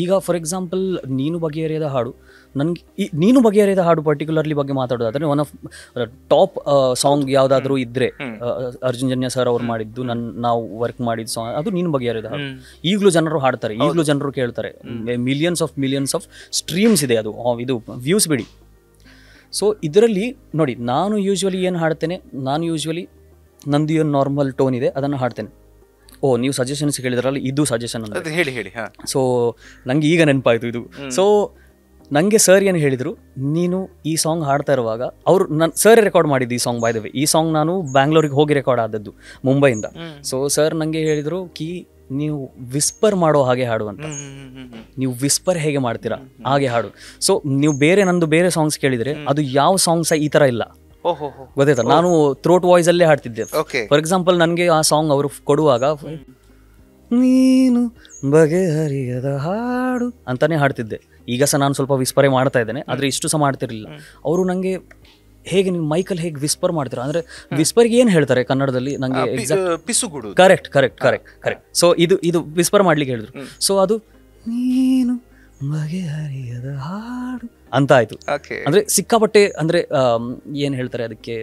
ಈಗ ಫಾರ್ ಎಕ್ಸಾಂಪಲ್ ನೀನು ಬಗೆಹರಿಯದ ಹಾಡು ಪರ್ಟಿಕ್ಯುಲರ್ಲಿ ಬಗ್ಗೆ ಮಾತಾಡೋದಾದ್ರೆ ಒನ್ ಆಫ್ ಟಾಪ್ ಸಾಂಗ್ ಯಾವುದಾದ್ರೂ ಇದ್ರೆ ಅರ್ಜುನ್ ಜನ್ಯ ಸರ್ ಅವ್ರು ಮಾಡಿದ್ದು, ನಾವು ವರ್ಕ್ ಮಾಡಿದ ಸಾಂಗ್ ಅದು ನೀನು ಬಗೆಹರಿಯದ ಹಾಡು. ಈಗಲೂ ಜನರು ಹಾಡ್ತಾರೆ, ಈಗಲೂ ಜನರು ಕೇಳ್ತಾರೆ, ಮಿಲಿಯನ್ಸ್ ಆಫ್ ಸ್ಟ್ರೀಮ್ಸ್ ಇದೆ ಅದು, ಇದು ವ್ಯೂಸ್ ಬಿಡಿ. ಸೊ ಇದರಲ್ಲಿ ನೋಡಿ ನಾನು ಯೂಶ್ವಲಿ ಏನು ಹಾಡ್ತೇನೆ, ನಂದು ಏನು ನಾರ್ಮಲ್ ಟೋನ್ ಇದೆ ಅದನ್ನು ಹಾಡ್ತೇನೆ. ನೀವು ಸಜೆಷನ್ಸ್ ಹೇಳಿದ್ರಲ್ಲ, ಇದು ಸಜೆಷನ್ ಅಂತ ಹೇಳಿ. ಸೊ ನಂಗೆ ಈಗ ನೆನಪಾಯ್ತು ಇದು. ಸೊ ನನಗೆ ಸರ್ ಏನು ಹೇಳಿದರು, ನೀನು ಈ ಸಾಂಗ್ ಹಾಡ್ತಾ ಇರುವಾಗ ನನ್ನ ಸರ್ ರೆಕಾರ್ಡ್ ಮಾಡಿದ್ದು ಈ ಸಾಂಗ್. ಬೈ ದ ವೇ ಈ ಸಾಂಗ್ ನಾನು ಬ್ಯಾಂಗ್ಳೂರಿಗೆ ಹೋಗಿ ರೆಕಾರ್ಡ್ ಆದದ್ದು ಮುಂಬೈಯಿಂದ. ಸೊ ಸರ್ ನನಗೆ ಹೇಳಿದರು ನೀವು ವಿಸ್ಪರ್ ಮಾಡೋ ಹಾಗೆ ಹಾಡು ಅಂತ. ನೀವು ವಿಸ್ಪರ್ ಹೇಗೆ ಮಾಡ್ತೀರಾ ಹಾಗೆ ಹಾಡು. ಸೊ ನೀವು ನಂದು ಬೇರೆ ಸಾಂಗ್ಸ್ ಕೇಳಿದರೆ ಅದು ಯಾವ ಸಾಂಗ್ಸ್ ಈ ಥರ ಇಲ್ಲ ಗೊತ್ತಾಯ್ತಾ. ನಾನು ಥ್ರೋಟ್ ವಾಯ್ಸ್ ಅಲ್ಲೇ ಹಾಡ್ತಿದ್ದೆ. ಫಾರ್ ಎಕ್ಸಾಂಪಲ್ ನನಗೆ ಆ ಸಾಂಗ್ ಅವರು ಕೊಡುವಾಗ ನೀನು ಬಗೆಹರಿಯದ ಹಾಡು ಅಂತಾನೆ ಹಾಡ್ತಿದ್ದೆ. ಈಗ ಸಹ ನಾನು ಸ್ವಲ್ಪ ವಿಸ್ಪರೇ ಮಾಡ್ತಾ ಇದ್ದೇನೆ, ಆದರೆ ಇಷ್ಟು ಸಹ ಮಾಡ್ತಿರ್ಲಿಲ್ಲ. ಅವರು ನನಗೆ ಹೇಗೆ ನೀವು ಮೈಕಲ್ಲಿ ಹೇಗೆ ವಿಸ್ಪರ್ ಮಾಡ್ತೀರಾ ಅಂದರೆ ವಿಸ್ಪರ್ಗೆ ಏನು ಹೇಳ್ತಾರೆ ಕನ್ನಡದಲ್ಲಿ ನನಗೆ ಪಿಸುಗುಡು. ಕರೆಕ್ಟ್. ಸೊ ಇದು ವಿಸ್ಪರ್ ಮಾಡ್ಲಿಕ್ಕೆ ಹೇಳಿದ್ರು. ಸೊ ಅದು ನೀನು ಬಗೆಹರಿಯದ ಹಾಡು ಅಂತ ಆಯ್ತು. ಅಂದ್ರೆ ಸಿಕ್ಕಾಪಟ್ಟೆ ಅಂದ್ರೆ ಏನು ಹೇಳ್ತಾರೆ ಅದಕ್ಕೆ,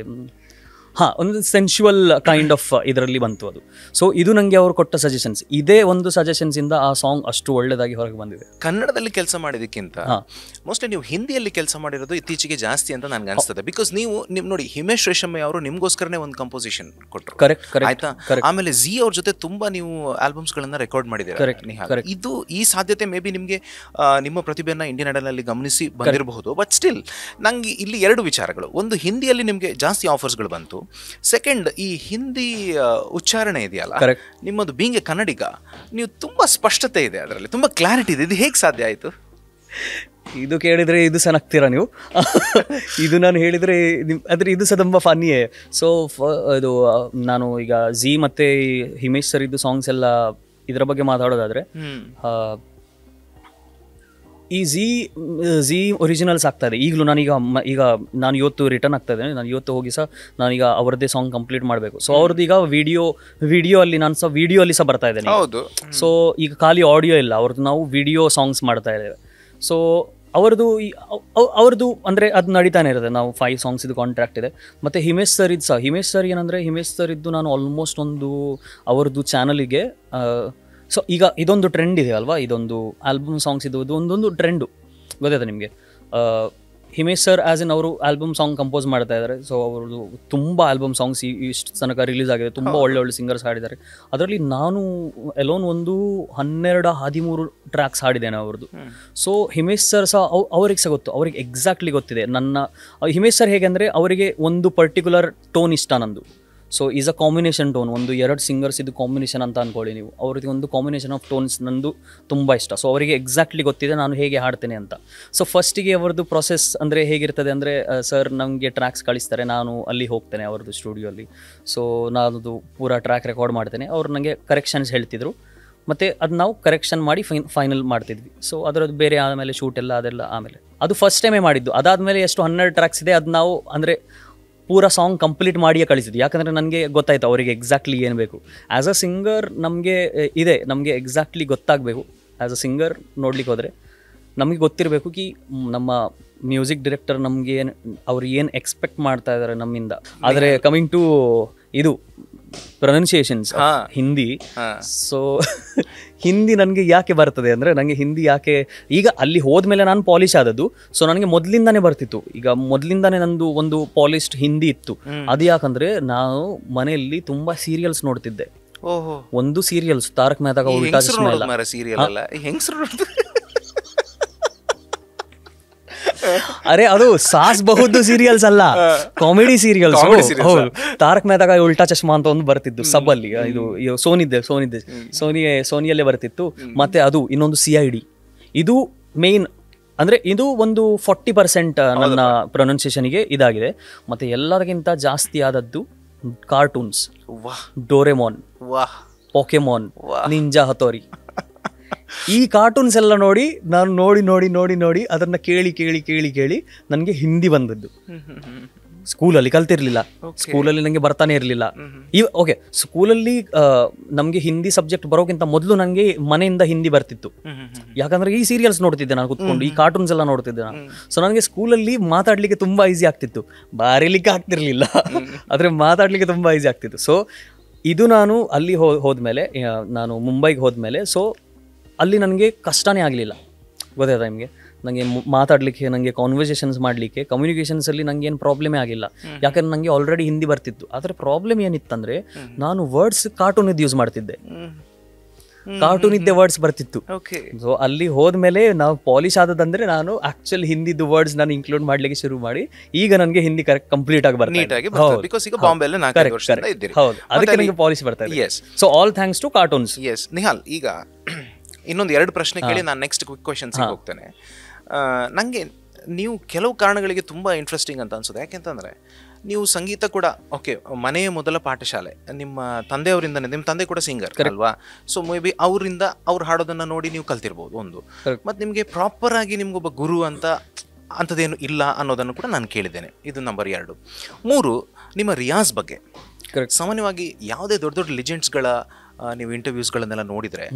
ಒಂದು ಸೆನ್ಶುವಲ್ ಕೈಂಡ್ ಆಫ್ ಇದರಲ್ಲಿ ಬಂತು ಅದು. ಸೊ ಇದು ನನಗೆ ಅವರು ಕೊಟ್ಟ ಸಜೆಷನ್ಸ್, ಇದೇ ಒಂದು ಸಜೆಷನ್ಸ್ ಇಂದ ಆ ಸಾಂಗ್ ಅಷ್ಟು ಒಳ್ಳೆದಾಗಿ ಹೊರಗೆ ಬಂದಿದೆ. ಕನ್ನಡದಲ್ಲಿ ಕೆಲಸ ಮಾಡಿದಕ್ಕಿಂತ ಮೋಸ್ಟ್ಲಿ ನೀವು ಹಿಂದಿಯಲ್ಲಿ ಕೆಲಸ ಮಾಡಿರೋದು ಇತ್ತೀಚೆಗೆ ಜಾಸ್ತಿ ಅಂತ ನನಗೆ ಅನಿಸ್ತದೆ. ಬಿಕಾಸ್ ನೀವು ನೋಡಿ ಹಿಮೇಶ್ ರೇಷಮ್ಮೆ ಅವರು ನಿಮ್ಗೋಸ್ಕರನೇ ಒಂದು ಕಂಪೋಸಿಷನ್ ಕೊಟ್ಟರು, ಕರೆಕ್ಟ್ ಆಯ್ತಾ. ಆಮೇಲೆ ಜಿ ಅವ್ರ ಜೊತೆ ತುಂಬಾ ನೀವು ಆಲ್ಬಮ್ಸ್ ಗಳನ್ನ ರೆಕಾರ್ಡ್ ಮಾಡಿದ್ದೀರಾ. ಇದು ಈ ಸಾಧ್ಯತೆ ಮೇ ಬಿ ನಿಮಗೆ ನಿಮ್ಮ ಪ್ರತಿಭೆಯನ್ನ ಇಂಡಿಯನ್ ಐಡಲ್ ಅಲ್ಲಿ ಗಮನಿಸಿ ಬಂದಿರಬಹುದು. ಬಟ್ ಸ್ಟಿಲ್ ನಂಗೆ ಇಲ್ಲಿ ಎರಡು ವಿಚಾರಗಳು. ಒಂದು, ಹಿಂದಿಯಲ್ಲಿ ನಿಮಗೆ ಜಾಸ್ತಿ ಆಫರ್ಸ್ಗಳು ಬಂತು. ಸೆಕೆಂಡ್, ಈ ಹಿಂದಿ ಉಚ್ಚಾರಣೆ ಇದೆಯಲ್ಲ ನಿಮ್ಮದು, ಬೀಂಗೆ ಕನ್ನಡಿಗ, ನೀವು ತುಂಬಾ ಸ್ಪಷ್ಟತೆ ಇದೆ ಅದರಲ್ಲಿ, ತುಂಬಾ ಕ್ಲಾರಿಟಿ ಇದೆ. ಇದು ಹೇಗೆ ಸಾಧ್ಯ ಆಯಿತು? ಇದು ಕೇಳಿದ್ರೆ ಇದು ಸಹ ನಗ್ತೀರಾ ನೀವು. ಇದು ನಾನು ಹೇಳಿದ್ರೆ ಆದರೆ ಇದು ಸಹ ತುಂಬ ಫನ್ನಿಯೇ. ಸೊ ಇದು ನಾನು ಈಗ ಜಿ ಮತ್ತೆ ಹಿಮೇಶ್ ಸರ್ ಇದ್ದು ಸಾಂಗ್ಸ್ ಎಲ್ಲ ಇದರ ಬಗ್ಗೆ ಮಾತಾಡೋದಾದ್ರೆ, ಈ ಝೀ ಒರಿಜಿನಲ್ಸ್ ಆಗ್ತಾ ಇದೆ ಈಗಲೂ. ಈಗ ನಾನು ಇವತ್ತು ರಿಟರ್ನ್ ಆಗ್ತಾ ಇದ್ದೇನೆ, ನಾನು ಇವತ್ತು ಹೋಗಿ ಸಹ ನಾನೀಗ ಅವರದ್ದೇ ಸಾಂಗ್ ಕಂಪ್ಲೀಟ್ ಮಾಡಬೇಕು. ಸೊ ಅವ್ರದ್ದು ಈಗ ವಿಡಿಯೋ ಅಲ್ಲಿ ನಾನು ಸಹ ವಿಡಿಯೋ ಅಲ್ಲಿ ಸಹ ಬರ್ತಾ ಇದ್ದೇನೆ. ಸೊ ಈಗ ಖಾಲಿ ಆಡಿಯೋ ಇಲ್ಲ, ಅವ್ರದ್ದು ನಾವು ವಿಡಿಯೋ ಸಾಂಗ್ಸ್ ಮಾಡ್ತಾ ಇದ್ದೇವೆ. ಸೊ ಅವ್ರದ್ದು ಅಂದರೆ ಅದು ನಡೀತಾನೆ ಇರುತ್ತೆ. ನಾವು 5 ಸಾಂಗ್ಸ್ ಇದು ಕಾಂಟ್ರಾಕ್ಟ್ ಇದೆ. ಮತ್ತು ಹಿಮೇಶ್ ಸರ್ ಏನಂದರೆ, ಹಿಮೇಶ್ ಸರ್ ಇದ್ದು ನಾನು ಆಲ್ಮೋಸ್ಟ್ ಅವ್ರದ್ದು ಚಾನಲಿಗೆ ಸೊ ಈಗ ಇದೊಂದು ಟ್ರೆಂಡ್ ಇದೆ ಅಲ್ವಾ, ಇದೊಂದು ಆಲ್ಬಮ್ ಸಾಂಗ್ಸ್ ಇದು ಒಂದೊಂದು ಟ್ರೆಂಡು ಗೊತ್ತಾಯ್ತಾ ನಿಮಗೆ. ಹಿಮೇಶ್ ಸರ್ ಆಸ್ ಇನ್ ಅವರು ಆಲ್ಬಮ್ ಸಾಂಗ್ ಕಂಪೋಸ್ ಮಾಡ್ತಾ ಇದ್ದಾರೆ. ಸೊ ಅವ್ರದ್ದು ತುಂಬ ಆಲ್ಬಮ್ ಸಾಂಗ್ಸ್ ಇಷ್ಟು ತನಕ ರಿಲೀಸ್ ಆಗಿದೆ, ತುಂಬ ಒಳ್ಳೆ ಒಳ್ಳೆ ಸಿಂಗರ್ಸ್ ಹಾಡಿದ್ದಾರೆ. ಅದರಲ್ಲಿ ನಾನು ಎಲೋನ್ ಒಂದು 12-13 ಟ್ರ್ಯಾಕ್ಸ್ ಹಾಡಿದ್ದೇನೆ ಅವ್ರದ್ದು. ಸೊ ಹಿಮೇಶ್ ಸರ್ ಸಹ ಅವ್ರಿಗೆ ಸಹ ಗೊತ್ತು, ಅವ್ರಿಗೆ ಎಕ್ಸಾಕ್ಟ್ಲಿ ಗೊತ್ತಿದೆ ನನ್ನ ಹಿಮೇಶ್ ಸರ್ ಹೇಗೆ ಅಂದರೆ ಅವರಿಗೆ ಒಂದು ಪರ್ಟಿಕ್ಯುಲರ್ ಟೋನ್ ಇಷ್ಟ ನಂದು. So is a combination tone, ಒಂದು 2 ಸಿಂಗರ್ಸ್ ಇದು ಕಾಂಬಿನೇಷನ್ ಅಂತ ಅಂದ್ಕೊಳ್ಳಿ ನೀವು. ಅವ್ರಿಗೆ ಒಂದು ಕಾಂಬಿನೇಷನ್ ಆಫ್ ಟೋನ್ಸ್ ನಂದು ತುಂಬ ಇಷ್ಟ. ಸೊ ಅವರಿಗೆ ಎಕ್ಸಾಕ್ಟ್ಲಿ ಗೊತ್ತಿದೆ ನಾನು ಹೇಗೆ ಹಾಡ್ತೇನೆ ಅಂತ. ಸೊ ಫಸ್ಟಿಗೆ ಅವ್ರದ್ದು ಪ್ರೊಸೆಸ್ ಅಂದರೆ ಹೇಗಿರ್ತದೆ ಅಂದರೆ, ಸರ್ ನಮಗೆ ಟ್ರ್ಯಾಕ್ಸ್ ಕಳಿಸ್ತಾರೆ, ನಾನು ಅಲ್ಲಿ ಹೋಗ್ತೇನೆ ಅವ್ರದ್ದು ಸ್ಟುಡಿಯೋಲ್ಲಿ. ಸೊ ನಾನದು ಪೂರಾ ಟ್ರ್ಯಾಕ್ ರೆಕಾರ್ಡ್ ಮಾಡ್ತೇನೆ. ಅವ್ರು ನನಗೆ ಕರೆಕ್ಷನ್ಸ್ ಹೇಳ್ತಿದ್ರು, ಮತ್ತು ಅದು ನಾವು ಕರೆಕ್ಷನ್ ಮಾಡಿ ಫೈನಲ್ ಮಾಡ್ತಿದ್ವಿ. ಸೊ ಅದರದ್ದು ಬೇರೆ ಆಮೇಲೆ ಶೂಟ್ ಎಲ್ಲ ಅದೆಲ್ಲ ಆಮೇಲೆ ಅದು ಫಸ್ಟ್ ಟೈಮೇ ಮಾಡಿದ್ದು. ಅದಾದಮೇಲೆ ಎಷ್ಟು 12 ಟ್ರ್ಯಾಕ್ಸ್ ಇದೆ ಅದು ನಾವು ಅಂದರೆ ಪೂರಾ ಸಾಂಗ್ ಕಂಪ್ಲೀಟ್ ಮಾಡಿಯೇ ಕಳಿಸಿದ್ವಿ. ಯಾಕಂದರೆ ನನಗೆ ಗೊತ್ತಾಯಿತು ಅವರಿಗೆ ಎಕ್ಸಾಕ್ಟ್ಲಿ ಏನು ಬೇಕು. ಆ್ಯಸ್ ಅ ಸಿಂಗರ್ ನಮಗೆ ನಮಗೆ ಎಕ್ಸಾಕ್ಟ್ಲಿ ಗೊತ್ತಾಗಬೇಕು. ಆ್ಯಸ್ ಅ ಸಿಂಗರ್ ನೋಡ್ಲಿಕ್ಕೆ ಹೋದರೆ ನಮಗೆ ಗೊತ್ತಿರಬೇಕು ಕಿ ನಮ್ಮ ಮ್ಯೂಸಿಕ್ ಡೈರೆಕ್ಟರ್ ನಮಗೆ ಅವ್ರು ಏನು ಎಕ್ಸ್ಪೆಕ್ಟ್ ಮಾಡ್ತಾ ಇದ್ದಾರೆ ನಮ್ಮಿಂದ. ಆದರೆ ಕಮಿಂಗ್ ಟು ಇದು ಪ್ರೊನೌನ್ಸಿಯೇಷನ್ಸ್ ಹಿಂದಿ, ಸೊ ಹಿಂದಿ ನನಗೆ ಯಾಕೆ ಬರ್ತದೆ ಅಂದರೆ, ನನಗೆ ಹಿಂದಿ ಯಾಕೆ ಈಗ ಅಲ್ಲಿ ಹೋದ್ಮೇಲೆ ನಾನು ಪಾಲಿಶ್ ಆದದ್ದು. ಸೊ ನನಗೆ ಮೊದಲಿಂದಾನೇ ಬರ್ತಿತ್ತು, ಈಗ ಮೊದಲಿಂದಾನೇ ನಂದು ಒಂದು ಪಾಲಿಶ್ಡ್ ಹಿಂದಿ ಇತ್ತು. ಅದು ಯಾಕಂದರೆ ನಾನು ಮನೆಯಲ್ಲಿ ತುಂಬ ಸೀರಿಯಲ್ಸ್ ನೋಡ್ತಿದ್ದೆ. ಒಂದು ಸೀರಿಯಲ್ಸ್ ತಾರಕ್ ಮೆಹತಾ ಕಾ ಉಲ್ಟಾ ಚಶ್ಮಾ ಅರೆ ಅದು ಸಾಸ್ ಬಹುದು ಸೀರಿಯಲ್ಸ್ ಅಲ್ಲ, ಕಾಮಿಡಿ ಸೀರಿಯಲ್ಸ್. ಹೌದು, ತಾರಕ್ ಮೆಹತಾ ಕಾ ಉಲ್ಟಾ ಚಶ್ಮಾ ಅಂತ ಒಂದು ಬರ್ತಿತ್ತು ಸಬ್ ಅಲ್ಲಿ. ಇದು ಸೋನಿಯಲ್ಲೇ ಬರ್ತಿತ್ತು. ಮತ್ತೆ ಅದು ಇನ್ನೊಂದು CID. ಇದು ಮೇನ್ ಅಂದ್ರೆ ಇದು ಒಂದು 40% ನನ್ನ ಪ್ರೊನೌನ್ಸಿಯೇಷನ್ಗೆ ಇದಾಗಿದೆ. ಮತ್ತೆ ಎಲ್ಲರಿಗಿಂತ ಜಾಸ್ತಿ ಆದದ್ದು ಕಾರ್ಟೂನ್ಸ್, ಡೋರೆಮೋನ್, ಪೋಕೆಮೋನ್, ನಿಂಜಾ ಹತೋರಿ. ಈ ಕಾರ್ಟೂನ್ಸ್ ಎಲ್ಲ ನೋಡಿ ನಾನು ನೋಡಿ ಅದನ್ನ ಕೇಳಿ ನನಗೆ ಹಿಂದಿ ಬಂದದ್ದು. ಸ್ಕೂಲಲ್ಲಿ ಕಲ್ತಿರ್ಲಿಲ್ಲ, ಸ್ಕೂಲಲ್ಲಿ ನನಗೆ ಬರ್ತಾನೆ ಇರಲಿಲ್ಲ. ಓಕೆ, ಸ್ಕೂಲಲ್ಲಿ ನಮಗೆ ಹಿಂದಿ ಸಬ್ಜೆಕ್ಟ್ ಬರೋಕ್ಕಿಂತ ಮೊದಲು ನನಗೆ ಮನೆಯಿಂದ ಹಿಂದಿ ಬರ್ತಿತ್ತು. ಯಾಕಂದ್ರೆ ಈ ಸೀರಿಯಲ್ಸ್ ನೋಡ್ತಿದ್ದೆ ನಾನು ಕುತ್ಕೊಂಡು, ಈ ಕಾರ್ಟೂನ್ಸ್ ಎಲ್ಲ ನೋಡ್ತಿದ್ದೆ ನಾನು. ಸೊ ನನಗೆ ಸ್ಕೂಲಲ್ಲಿ ಮಾತಾಡ್ಲಿಕ್ಕೆ ತುಂಬಾ ಈಸಿ ಆಗ್ತಿತ್ತು, ಬಾರಿಲಿಕ್ಕೆ ಆಗ್ತಿರ್ಲಿಲ್ಲ, ಆದ್ರೆ ಮಾತಾಡ್ಲಿಕ್ಕೆ ತುಂಬಾ ಈಸಿ ಆಗ್ತಿತ್ತು. ಸೊ ಇದು ನಾನು ಅಲ್ಲಿ ಹೋದ್ಮೇಲೆ, ನಾನು ಮುಂಬೈಗೆ ಹೋದ್ಮೇಲೆ, ಸೊ ಅಲ್ಲಿ ನನಗೆ ಕಷ್ಟನೇ ಆಗಲಿಲ್ಲ. ಗೊತ್ತಾಯ್ತಾ ನಿಮಗೆ, ನನಗೆ ಮಾತಾಡಲಿಕ್ಕೆ, ನನಗೆ ಕಾನ್ವರ್ಸೇಷನ್ಸ್ ಮಾಡಲಿಕ್ಕೆ, ಕಮ್ಯುನಿಕೇಷನ್ಸಲ್ಲಿ ನನಗೆ ಏನು ಪ್ರಾಬ್ಲಮೇ ಆಗಿಲ್ಲ. ಯಾಕಂದ್ರೆ ನನಗೆ ಆಲ್ರೆಡಿ ಹಿಂದಿ ಬರ್ತಿತ್ತು. ಆದರೆ ಪ್ರಾಬ್ಲಮ್ ಏನಿತ್ತಂದರೆ, ನಾನು ವರ್ಡ್ಸ್ ಕಾರ್ಟೂನಿದ್ದು ಯೂಸ್ ಮಾಡ್ತಿದ್ದೆ, ಕಾರ್ಟೂನಿದ್ದೆ ವರ್ಡ್ಸ್ ಬರ್ತಿತ್ತು. ಸೊ ಅಲ್ಲಿ ಹೋದ್ಮೇಲೆ ನಾವು ಪಾಲಿಶ್ ಆದದಂದ್ರೆ ನಾನು ಆಕ್ಚುಲಿ ಹಿಂದಿದ್ದು ವರ್ಡ್ಸ್ ನಾನು ಇನ್ಕ್ಲೂಡ್ ಮಾಡ್ಲಿಕ್ಕೆ ಶುರು ಮಾಡಿ ಈಗ ನನಗೆ ಹಿಂದಿ ಕರೆಕ್ಟ್ ಕಂಪ್ಲೀಟ್ ಆಗಿ ಬರ್ತದೆ. ಅದಕ್ಕೆ ನನಗೆ ಪಾಲಿಶ್ ಬರ್ತಾ ಇದೆ. So all thanks to cartoons. Nihal, ಈಗ ಇನ್ನೊಂದು 2 ಪ್ರಶ್ನೆ ಕೇಳಿ ನಾನು ನೆಕ್ಸ್ಟ್ ಕ್ವಿಕ್ ಕ್ವೆಶ್ಚನ್ಸ್ಗೆ ಹೋಗ್ತೇನೆ. ನನಗೆ ನೀವು ಕೆಲವು ಕಾರಣಗಳಿಗೆ ತುಂಬ ಇಂಟ್ರೆಸ್ಟಿಂಗ್ ಅಂತ ಅನ್ಸುತ್ತೆ. ಯಾಕೆಂತಂದರೆ ನೀವು ಸಂಗೀತ ಕೂಡ ಓಕೆ, ಮನೆಯ ಮೊದಲ ಪಾಠಶಾಲೆ ನಿಮ್ಮ ತಂದೆಯವರಿಂದನೇ. ನಿಮ್ಮ ತಂದೆ ಕೂಡ ಸಿಂಗರ್ ಅಲ್ವಾ? ಸೊ ಮೇ ಬಿ ಅವರಿಂದ ಅವ್ರು ಹಾಡೋದನ್ನು ನೋಡಿ ನೀವು ಕಲ್ತಿರ್ಬೋದು ಒಂದು. ಮತ್ತು ನಿಮಗೆ ಪ್ರಾಪರ್ ಆಗಿ ನಿಮ್ಗೊಬ್ಬ ಗುರು ಅಂಥದ್ದೇನು ಇಲ್ಲ ಅನ್ನೋದನ್ನು ಕೂಡ ನಾನು ಕೇಳಿದ್ದೇನೆ. ಇದು ನಂಬರ್ 2. 3, ನಿಮ್ಮ ರಿಯಾಜ್ ಬಗ್ಗೆ. ಸಾಮಾನ್ಯವಾಗಿ ಯಾವುದೇ ದೊಡ್ಡ ದೊಡ್ಡ ಲಿಜೆಂಡ್ಸ್ಗಳ ನೀವು ಇಂಟರ್ವ್ಯೂಸ್ಗಳನ್ನೆಲ್ಲ ನೋಡಿದರೆ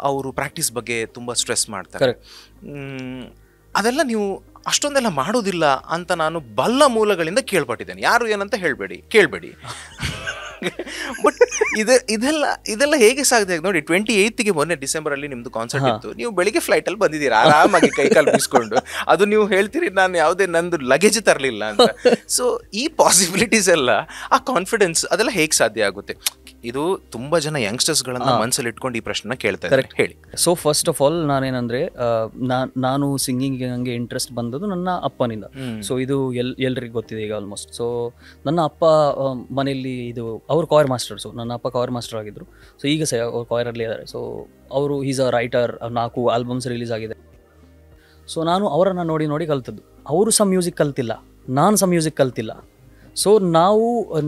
ಅವರು ಪ್ರಾಕ್ಟೀಸ್ ಬಗ್ಗೆ ತುಂಬ ಸ್ಟ್ರೆಸ್ ಮಾಡ್ತಾರೆ. ಅದೆಲ್ಲ ನೀವು ಅಷ್ಟೊಂದೆಲ್ಲ ಮಾಡೋದಿಲ್ಲ ಅಂತ ನಾನು ಬಲ್ಲ ಮೂಲಗಳಿಂದ ಕೇಳ್ಪಟ್ಟಿದ್ದೇನೆ. ಯಾರು ಏನಂತ ಕೇಳಬೇಡಿ. ಬಟ್ ಇದೆಲ್ಲ ಹೇಗೆ ಸಾಧ್ಯ ನೋಡಿ, 28ಗೆ ಮೊನ್ನೆ ಡಿಸೆಂಬರಲ್ಲಿ ನಿಮ್ದು ಕಾನ್ಸರ್ಟ್ ಇತ್ತು. ನೀವು ಬೆಳಿಗ್ಗೆ ಫ್ಲೈಟಲ್ಲಿ ಬಂದಿದ್ದೀರಾ ಆರಾಮಾಗಿ ಕೈಕಾಲು ಬೀಸ್ಕೊಂಡು. ಅದು ನೀವು ಹೇಳ್ತೀರಿ ನಾನು ಯಾವುದೇ ನಂದು ಲಗೇಜ್ ತರಲಿಲ್ಲ ಅಂತ. ಸೊ ಈ ಪಾಸಿಬಿಲಿಟೀಸ್ ಎಲ್ಲ, ಆ ಕಾನ್ಫಿಡೆನ್ಸ್ ಅದೆಲ್ಲ ಹೇಗೆ ಸಾಧ್ಯ ಆಗುತ್ತೆ? ಇದು ತುಂಬಾ ಜನ ಯಂಗ್ಸ್ಟರ್ಸ್ಗಳನ್ನ ಮನಸ್ಸಲ್ಲಿ ಇಟ್ಕೊಂಡು ಈ ಪ್ರಶ್ನೆ ಕೇಳ್ತಾ ಇದ್ದಾರೆ, ಹೇಳಿ. ಸೊ ಫಸ್ಟ್ ಆಫ್ ಆಲ್ ನಾನೇನಂದ್ರೆ, ನಾನು ಸಿಂಗಿಂಗ್ ನಂಗೆ ಇಂಟ್ರೆಸ್ಟ್ ಬಂದದ್ದು ನನ್ನ ಅಪ್ಪನಿಂದ. ಸೊ ಇದು ಎಲ್ರಿಗೂ ಗೊತ್ತಿದೆ ಈಗ ಆಲ್ಮೋಸ್ಟ್. ಸೊ ನನ್ನ ಅಪ್ಪ ಮನೆಯಲ್ಲಿ ಇದು ಅವರು ಕಾಯರ್ ಮಾಸ್ಟರ್ಸು. ನನ್ನ ಅಪ್ಪ ಕಾಯರ್ ಮಾಸ್ಟರ್ ಆಗಿದ್ರು. ಸೊ ಈಗ ಸಹ ಅವ್ರು ಕಾಯರಲ್ಲಿ ಇದ್ದಾರೆ. ಸೊ ಅವರು is a writer, 4 albums release ಆಗಿದೆ. ಸೊ ನಾನು ಅವರನ್ನು ನೋಡಿ ಕಲ್ತದ್ದು. ಅವರು ಸಹ ಮ್ಯೂಸಿಕ್ ಕಲ್ತಿಲ್ಲ, ನಾನು ಸಹ ಮ್ಯೂಸಿಕ್ ಕಲ್ತಿಲ್ಲ. ಸೊ ನಾವು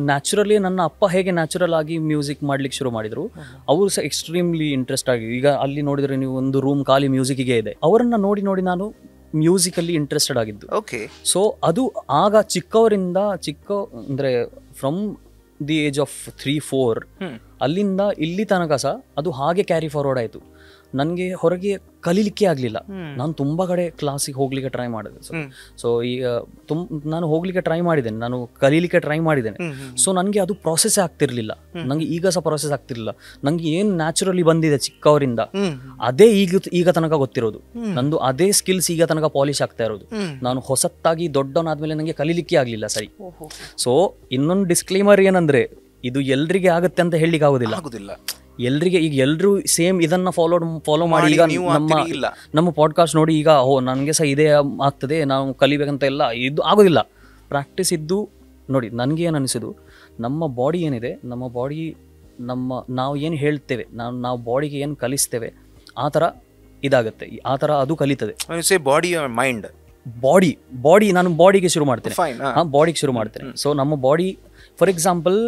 ನ್ಯಾಚುರಲಿ, ನನ್ನ ಅಪ್ಪ ಹೇಗೆ ನ್ಯಾಚುರಲ್ ಆಗಿ ಮ್ಯೂಸಿಕ್ ಮಾಡ್ಲಿಕ್ಕೆ ಶುರು ಮಾಡಿದ್ರು, ಅವರು ಸಹ ಎಕ್ಸ್ಟ್ರೀಮ್ಲಿ ಇಂಟ್ರೆಸ್ಟ್ ಆಗಿ. ಈಗ ಅಲ್ಲಿ ನೋಡಿದ್ರೆ ನೀವು ಒಂದು ರೂಮ್ ಖಾಲಿ ಮ್ಯೂಸಿಕ್ಗೆ ಇದೆ. ಅವರನ್ನು ನೋಡಿ ನಾನು ಮ್ಯೂಸಿಕಲ್ಲಿ ಇಂಟ್ರೆಸ್ಟೆಡ್ ಆಗಿದ್ದು. ಓಕೆ. ಸೊ ಅದು ಆಗ ಅಂದರೆ ಫ್ರಮ್ ದಿ ಏಜ್ ಆಫ್ 3-4 ಅಲ್ಲಿಂದ ಇಲ್ಲಿ ತನಕ ಸಹ ಅದು ಹಾಗೆ ಕ್ಯಾರಿ ಫಾರ್ವರ್ಡ್ ಆಯಿತು. ನನಗೆ ಹೊರಗೆ ಕಲೀಲಿಕ್ಕೆ ಆಗಲಿಲ್ಲ. ನಾನು ತುಂಬ ಕಡೆ ಕ್ಲಾಸಿಗೆ ಹೋಗ್ಲಿಕ್ಕೆ ಟ್ರೈ ಮಾಡಿದೆ. ಸೊ ಈಗ ನಾನು ಹೋಗ್ಲಿಕ್ಕೆ ಟ್ರೈ ಮಾಡಿದ್ದೇನೆ, ನಾನು ಕಲೀಲಿಕ್ಕೆ ಟ್ರೈ ಮಾಡಿದ್ದೇನೆ. ಸೊ ನನಗೆ ಅದು ಪ್ರಾಸೆಸ್ ಆಗ್ತಿರ್ಲಿಲ್ಲ, ನನಗೆ ಈಗ ಸಹ ಪ್ರಾಸೆಸ್ ಆಗ್ತಿರ್ಲಿಲ್ಲ. ನನಗೆ ಏನು ನ್ಯಾಚುರಲಿ ಬಂದಿದೆ ಚಿಕ್ಕವರಿಂದ ಅದೇ ಈಗ ತನಕ ಗೊತ್ತಿರೋದು, ನಂದು ಅದೇ ಸ್ಕಿಲ್ಸ್ ಈಗ ತನಕ ಪಾಲಿಶ್ ಆಗ್ತಾ ಇರೋದು. ನಾನು ಹೊಸತ್ತಾಗಿ ದೊಡ್ಡವನಾದ್ಮೇಲೆ ನನಗೆ ಕಲೀಲಿಕ್ಕೆ ಆಗಲಿಲ್ಲ ಸರಿ. ಸೊ ಇನ್ನೊಂದು ಡಿಸ್ಕ್ಲೇಮರ್ ಏನಂದ್ರೆ, ಇದು ಎಲ್ರಿಗೆ ಆಗುತ್ತೆ ಅಂತ ಹೇಳಲಿಕ್ಕೆ ಆಗೋದಿಲ್ಲ. ಎಲ್ರಿಗೆ ಈಗ ಎಲ್ಲರೂ ಸೇಮ್ ಇದನ್ನ ಫಾಲೋ ಮಾಡಿ ಈಗ ನಮ್ಮ ಪಾಡ್ಕಾಸ್ಟ್ ನೋಡಿ ಈಗ ನನಗೆ ಸಹ ಇದೇ ಆಗ್ತದೆ, ನಾವು ಕಲಿಬೇಕಂತ ಎಲ್ಲ ಇದು ಆಗೋದಿಲ್ಲ. ಪ್ರಾಕ್ಟೀಸ್ ಇದ್ದು ನೋಡಿ. ನನಗೆ ಏನು ಅನಿಸೋದು, ನಮ್ಮ ಬಾಡಿ ಏನಿದೆ, ನಮ್ಮ ಬಾಡಿ ನಾವು ಏನು ಹೇಳ್ತೇವೆ, ನಾವು ಬಾಡಿಗೆ ಏನು ಕಲಿಸ್ತೇವೆ ಆ ಥರ ಇದಾಗುತ್ತೆ, ಆ ಥರ ಅದು ಕಲಿತದೆ. ಬಾಡಿ ನಾನು ಬಾಡಿಗೆ ಶುರು ಮಾಡ್ತೇನೆ, ಬಾಡಿಗೆ ಶುರು ಮಾಡ್ತೇನೆ. ಸೊ ನಮ್ಮ body for example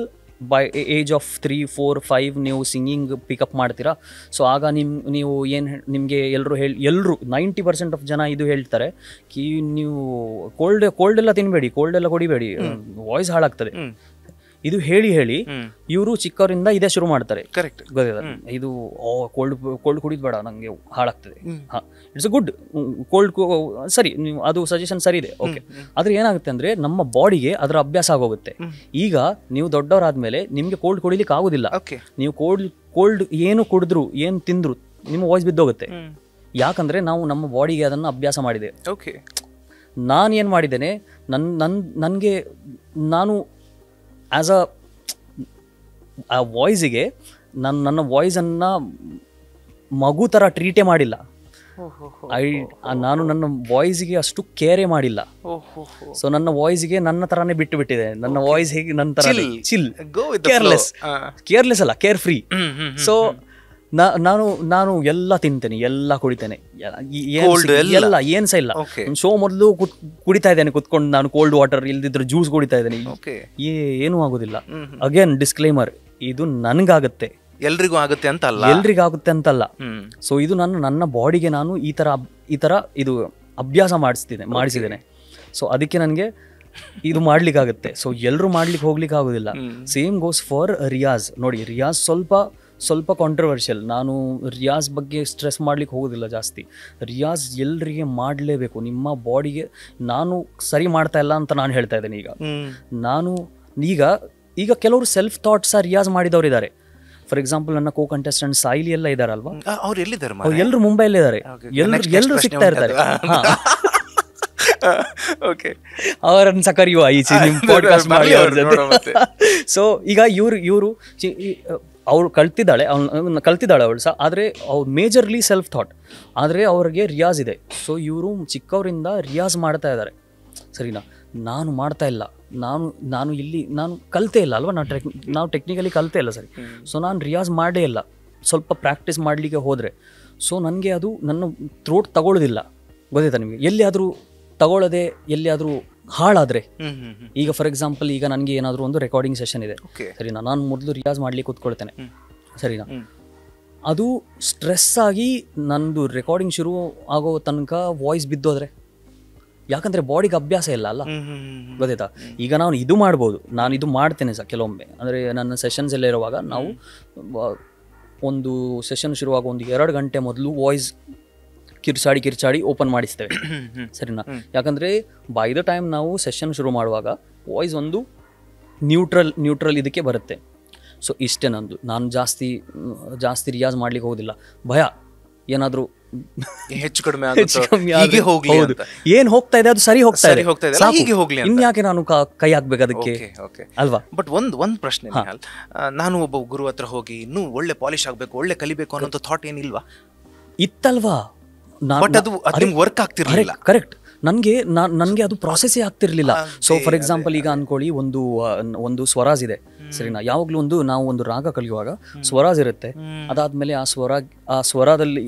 by age of 3, 4, 5 ನೀವು ಸಿಂಗಿಂಗ್ ಪಿಕಪ್ ಮಾಡ್ತೀರಾ. ಸೊ ಆಗ ನೀವು ಏನು ನಿಮಗೆ ಎಲ್ಲರೂ 90% ಆಫ್ ಜನ ಇದು ಹೇಳ್ತಾರೆ ಕಿ ನೀವು ಕೋಲ್ಡ್ ಎಲ್ಲ ತಿನ್ಬೇಡಿ, ಕೋಲ್ಡ್ ಎಲ್ಲ ಕುಡಿಬೇಡಿ, ವಾಯ್ಸ್ ಹಾಳಾಗ್ತದೆ. ಇದು ಹೇಳಿ ಇವರು ಚಿಕ್ಕವರಿಂದ ಇದೇ ಶುರು ಮಾಡ್ತಾರೆ. ಕರೆಕ್ಟ್, ಗೊತ್ತಿಲ್ಲ ಇದು ಕೋಲ್ಡ್ ಕುಡಿದ್ಬೇಡ ನಂಗೆ ಹಾಳಾಗ್ತದೆ. ಇಟ್ಸ್ ಅ ಗುಡ್ ಕೋಲ್ಡ್ ಸರಿ, ನೀವು ಅದು ಸಜೆಷನ್ ಸರಿ ಇದೆ, ಓಕೆ. ಆದ್ರೆ ಏನಾಗುತ್ತೆ ಅಂದ್ರೆ ನಮ್ಮ ಬಾಡಿಗೆ ಅದರ ಅಭ್ಯಾಸ ಆಗೋಗುತ್ತೆ. ಈಗ ನೀವು ದೊಡ್ಡವರಾದ್ಮೇಲೆ ನಿಮ್ಗೆ ಕೋಲ್ಡ್ ಕುಡಿಲಿಕ್ಕೆ ಆಗೋದಿಲ್ಲ. ನೀವು ಕೋಲ್ಡ್ ಏನು ಕುಡಿದ್ರು ಏನು ತಿಂದ್ರು ನಿಮ್ಮ ವಾಯ್ಸ್ ಬಿದ್ದೋಗುತ್ತೆ. ಯಾಕಂದ್ರೆ ನಾವು ನಮ್ಮ ಬಾಡಿಗೆ ಅದನ್ನ ಅಭ್ಯಾಸ ಮಾಡಿದೆ. ನಾನು ಏನು ಮಾಡಿದ್ದೇನೆ, ನನಗೆ ನಾನು ಆಸ್ ಆ ವಾಯ್ಸಿಗೆ ನನ್ನ ವಾಯ್ಸನ್ನು ಮಗು ಥರ ಟ್ರೀಟೇ ಮಾಡಿಲ್ಲ. ನಾನು ನನ್ನ ವಾಯ್ಸಿಗೆ ಅಷ್ಟು ಕೇರೇ ಮಾಡಿಲ್ಲ. ಸೊ ನನ್ನ ವಾಯ್ಸಿಗೆ ನನ್ನ ಥರನೇ ಬಿಟ್ಟಿದೆ. ನನ್ನ ವಾಯ್ಸ್ ಹೇಗೆ ನನ್ನ ಥರ ಚಿಲ್, ಕೇರ್ಲೆಸ್ ಅಲ್ಲ, ಕೇರ್ ಫ್ರೀ. ಸೊ ನಾನು ಎಲ್ಲ ತಿಂತೇನೆ, ಎಲ್ಲ ಕುಡಿತೇನೆ, ಎಲ್ಲ ಏನ್ ಸಹ ಇಲ್ಲ. ಶೋ ಮೊದಲು ಕುಡಿತಾ ಇದ್ದೇನೆ ಕುತ್ಕೊಂಡು, ನಾನು ಕೋಲ್ಡ್ ವಾಟರ್ ಇಲ್ದಿದ್ರೆ ಜ್ಯೂಸ್ ಕುಡಿತಾ ಇದ್ದೇನೆ, ಏನೂ ಆಗೋದಿಲ್ಲ. ಅಗೇನ್ ಡಿಸ್ಕ್ಲೇಮರ್, ಇದು ನನಗಾಗತ್ತೆ, ಎಲ್ರಿಗೂ ಆಗುತ್ತೆ ಅಂತಲ್ಲ. ಸೊ ಇದು ನನ್ನ ಬಾಡಿಗೆ ನಾನು ಈ ತರ ಇದು ಅಭ್ಯಾಸ ಮಾಡಿಸಿದ್ದೇನೆ. ಸೊ ಅದಕ್ಕೆ ನನಗೆ ಇದು ಮಾಡ್ಲಿಕ್ಕಾಗುತ್ತೆ. ಸೊ ಎಲ್ಲರೂ ಮಾಡ್ಲಿಕ್ಕೆ ಹೋಗ್ಲಿಕ್ಕೆ ಆಗೋದಿಲ್ಲ. Same goes for Riyaz. ನೋಡಿ, ರಿಯಾಜ್ ಸ್ವಲ್ಪ ಕಾಂಟ್ರವರ್ಷಿಯಲ್. ನಾನು ರಿಯಾಜ್ ಬಗ್ಗೆ ಸ್ಟ್ರೆಸ್ ಮಾಡ್ಲಿಕ್ಕೆ ಹೋಗೋದಿಲ್ಲ ಜಾಸ್ತಿ. ರಿಯಾಜ್ ಎಲ್ರಿಗೆ ಮಾಡಲೇಬೇಕು. ನಿಮ್ಮ ಬಾಡಿಗೆ ನಾನು ಸರಿ ಮಾಡ್ತಾ ಇಲ್ಲ ಅಂತ ನಾನು ಹೇಳ್ತಾ ಇದ್ದೇನೆ. ಈಗ ಕೆಲವರು ಸೆಲ್ಫ್ ಥಾಟ್ಸ್ ರಿಯಾಜ್ ಮಾಡಿದವರು ಇದ್ದಾರೆ. ಫಾರ್ ಎಕ್ಸಾಂಪಲ್ ನನ್ನ ಕೋ ಕಂಟೆಸ್ಟೆಂಟ್ ಸಾಯಿಲಿ ಎಲ್ಲ ಇದಾರಲ್ವಾ, ಎಲ್ಲರೂ ಮುಂಬೈಲೇ ಇದ್ದಾರೆ, ಎಲ್ಲರೂ ಸಿಗ್ತಾ ಇರ್ತಾರೆ. ಅವರನ್ನು ಸಕರಿಯುವ ಈಚೆ ನಿಮ್ಮ ಪಾಡ್ಕಾಸ್ಟ್ ಮಾಡಿ ಅವ್ರ ಜೊತೆ. ಸೊ ಈಗ ಇವರು ಅವಳು ಕಲ್ತಿದ್ದಾಳೆ ಅವಳು ಸಹ. ಆದರೆ ಅವ್ರು ಮೇಜರ್ಲಿ ಸೆಲ್ಫ್ ಥಾಟ್, ಆದರೆ ಅವ್ರಿಗೆ ರಿಯಾಜ್ ಇದೆ. ಸೊ ಇವರು ಚಿಕ್ಕವರಿಂದ ರಿಯಾಜ್ ಮಾಡ್ತಾ ಇದ್ದಾರೆ, ಸರಿನಾ? ನಾನು ಮಾಡ್ತಾ ಇಲ್ಲ, ನಾನು ಕಲಿತೇ ಇಲ್ಲ ಅಲ್ವಾ, ನಾವು ಟೆಕ್ನಿಕಲಿ ಕಲಿತೇ ಇಲ್ಲ, ಸರಿ. ಸೊ ನಾನು ರಿಯಾಜ್ ಮಾಡೇ ಇಲ್ಲ. ಸ್ವಲ್ಪ ಪ್ರಾಕ್ಟೀಸ್ ಮಾಡಲಿಕ್ಕೆ ಹೋದರೆ ಸೊ ನನಗೆ ಅದು ನನ್ನ ಥ್ರೋಟ್ ತಗೊಳ್ಳೋದಿಲ್ಲ. ಗೊತ್ತಾಯ್ತಾ ನಿಮಗೆ? ಎಲ್ಲಿಯಾದರೂ ತಗೊಳ್ಳೋದೆ, ಎಲ್ಲಿಯಾದರೂ ಹಾಳಾದರೆ, ಈಗ ಫಾರ್ ಎಕ್ಸಾಂಪಲ್ ಈಗ ನನಗೆ ಏನಾದರೂ ಒಂದು ರೆಕಾರ್ಡಿಂಗ್ ಸೆಷನ್ ಇದೆ, ಸರಿನಾ? ನಾನು ಮೊದಲು ರಿಯಾಜ್ ಮಾಡ್ಲಿಕ್ಕೆ ಕೂತ್ಕೊಳ್ತೇನೆ, ಸರಿನಾ? ಅದು ಸ್ಟ್ರೆಸ್ ಆಗಿ ನಂದು ರೆಕಾರ್ಡಿಂಗ್ ಶುರು ಆಗೋ ತನಕ ವಾಯ್ಸ್ ಬಿದ್ದೋದ್ರೆ, ಯಾಕಂದರೆ ಬಾಡಿಗೆ ಅಭ್ಯಾಸ ಇಲ್ಲ ಅಲ್ಲ, ಗೊತ್ತಾಯ್ತಾ? ಈಗ ನಾನು ಇದು ಮಾಡ್ಬೋದು, ನಾನು ಇದು ಮಾಡ್ತೇನೆ ಸಹ ಕೆಲವೊಮ್ಮೆ. ಅಂದರೆ ನನ್ನ ಸೆಷನ್ಸ್ ಎಲ್ಲ ಇರುವಾಗ ನಾವು ಒಂದು ಸೆಷನ್ ಶುರುವಾಗ ಒಂದು 2 ಗಂಟೆ ಮೊದಲು ವಾಯ್ಸ್ ಕಿರ್ಚಾಡಿ ಓಪನ್ ಮಾಡಿಸ್ತೇವೆ, ಸರಿನಾ? ಯಾಕಂದರೆ ಬೈ ದ ಟೈಮ್ ನಾವು ಸೆಷನ್ ಶುರು ಮಾಡುವಾಗ ವಾಯ್ಸ್ ಒಂದು ನ್ಯೂಟ್ರಲ್ ಇದಕ್ಕೆ ಬರುತ್ತೆ. ಸೊ ಇಷ್ಟೇ ನಂದು. ನಾನು ಜಾಸ್ತಿ ರಿಯಾಜ್ ಮಾಡ್ಲಿಕ್ಕೆ ಹೋಗೋದಿಲ್ಲ. ಭಯ ಏನಾದರೂ ಹೆಚ್ಚು ಕಡಿಮೆ ಏನ್ ಹೋಗ್ತಾ ಇದೆ ಅದು ಸರಿ ಹೋಗ್ತಾ ಇದೆ, ಇನ್ಯಾಕೆ ನಾನು ಕೈ ಹಾಕ್ಬೇಕು ಅದಕ್ಕೆ, ಅಲ್ವಾ? ಬಟ್ ಒಂದ್ ಪ್ರಶ್ನೆ, ನಾನು ಒಬ್ಬ ಗುರು ಹತ್ರ ಹೋಗಿ ಇನ್ನೂ ಒಳ್ಳೆ ಪಾಲಿಶ್ ಆಗ್ಬೇಕು, ಒಳ್ಳೆ ಕಲಿಬೇಕು ಅನ್ನೋ ಥಾಟ್ ಏನಿಲ್ವಾ? ಇತ್ತಲ್ವಾ? ವರ್ಕ್ ಆಗ್ತಿರ್ಲಿಲ್ಲ. ಕರೆಕ್ಟ್. ನನಗೆ ಅದು ಪ್ರಾಸೆಸ್ಸೇ ಆಗ್ತಿರ್ಲಿಲ್ಲ. ಸೊ ಫಾರ್ ಎಕ್ಸಾಂಪಲ್ ಈಗ ಅನ್ಕೊಳ್ಳಿ, ಒಂದು ಸ್ವರಾಜ್ ಇದೆ, ಸರಿನಾ? ಯಾವಾಗಲೂ ನಾವು ಒಂದು ರಾಗ ಕಲಿಯುವಾಗ ಸ್ವರಾಜ್ ಇರುತ್ತೆ. ಅದಾದ್ಮೇಲೆ ಆ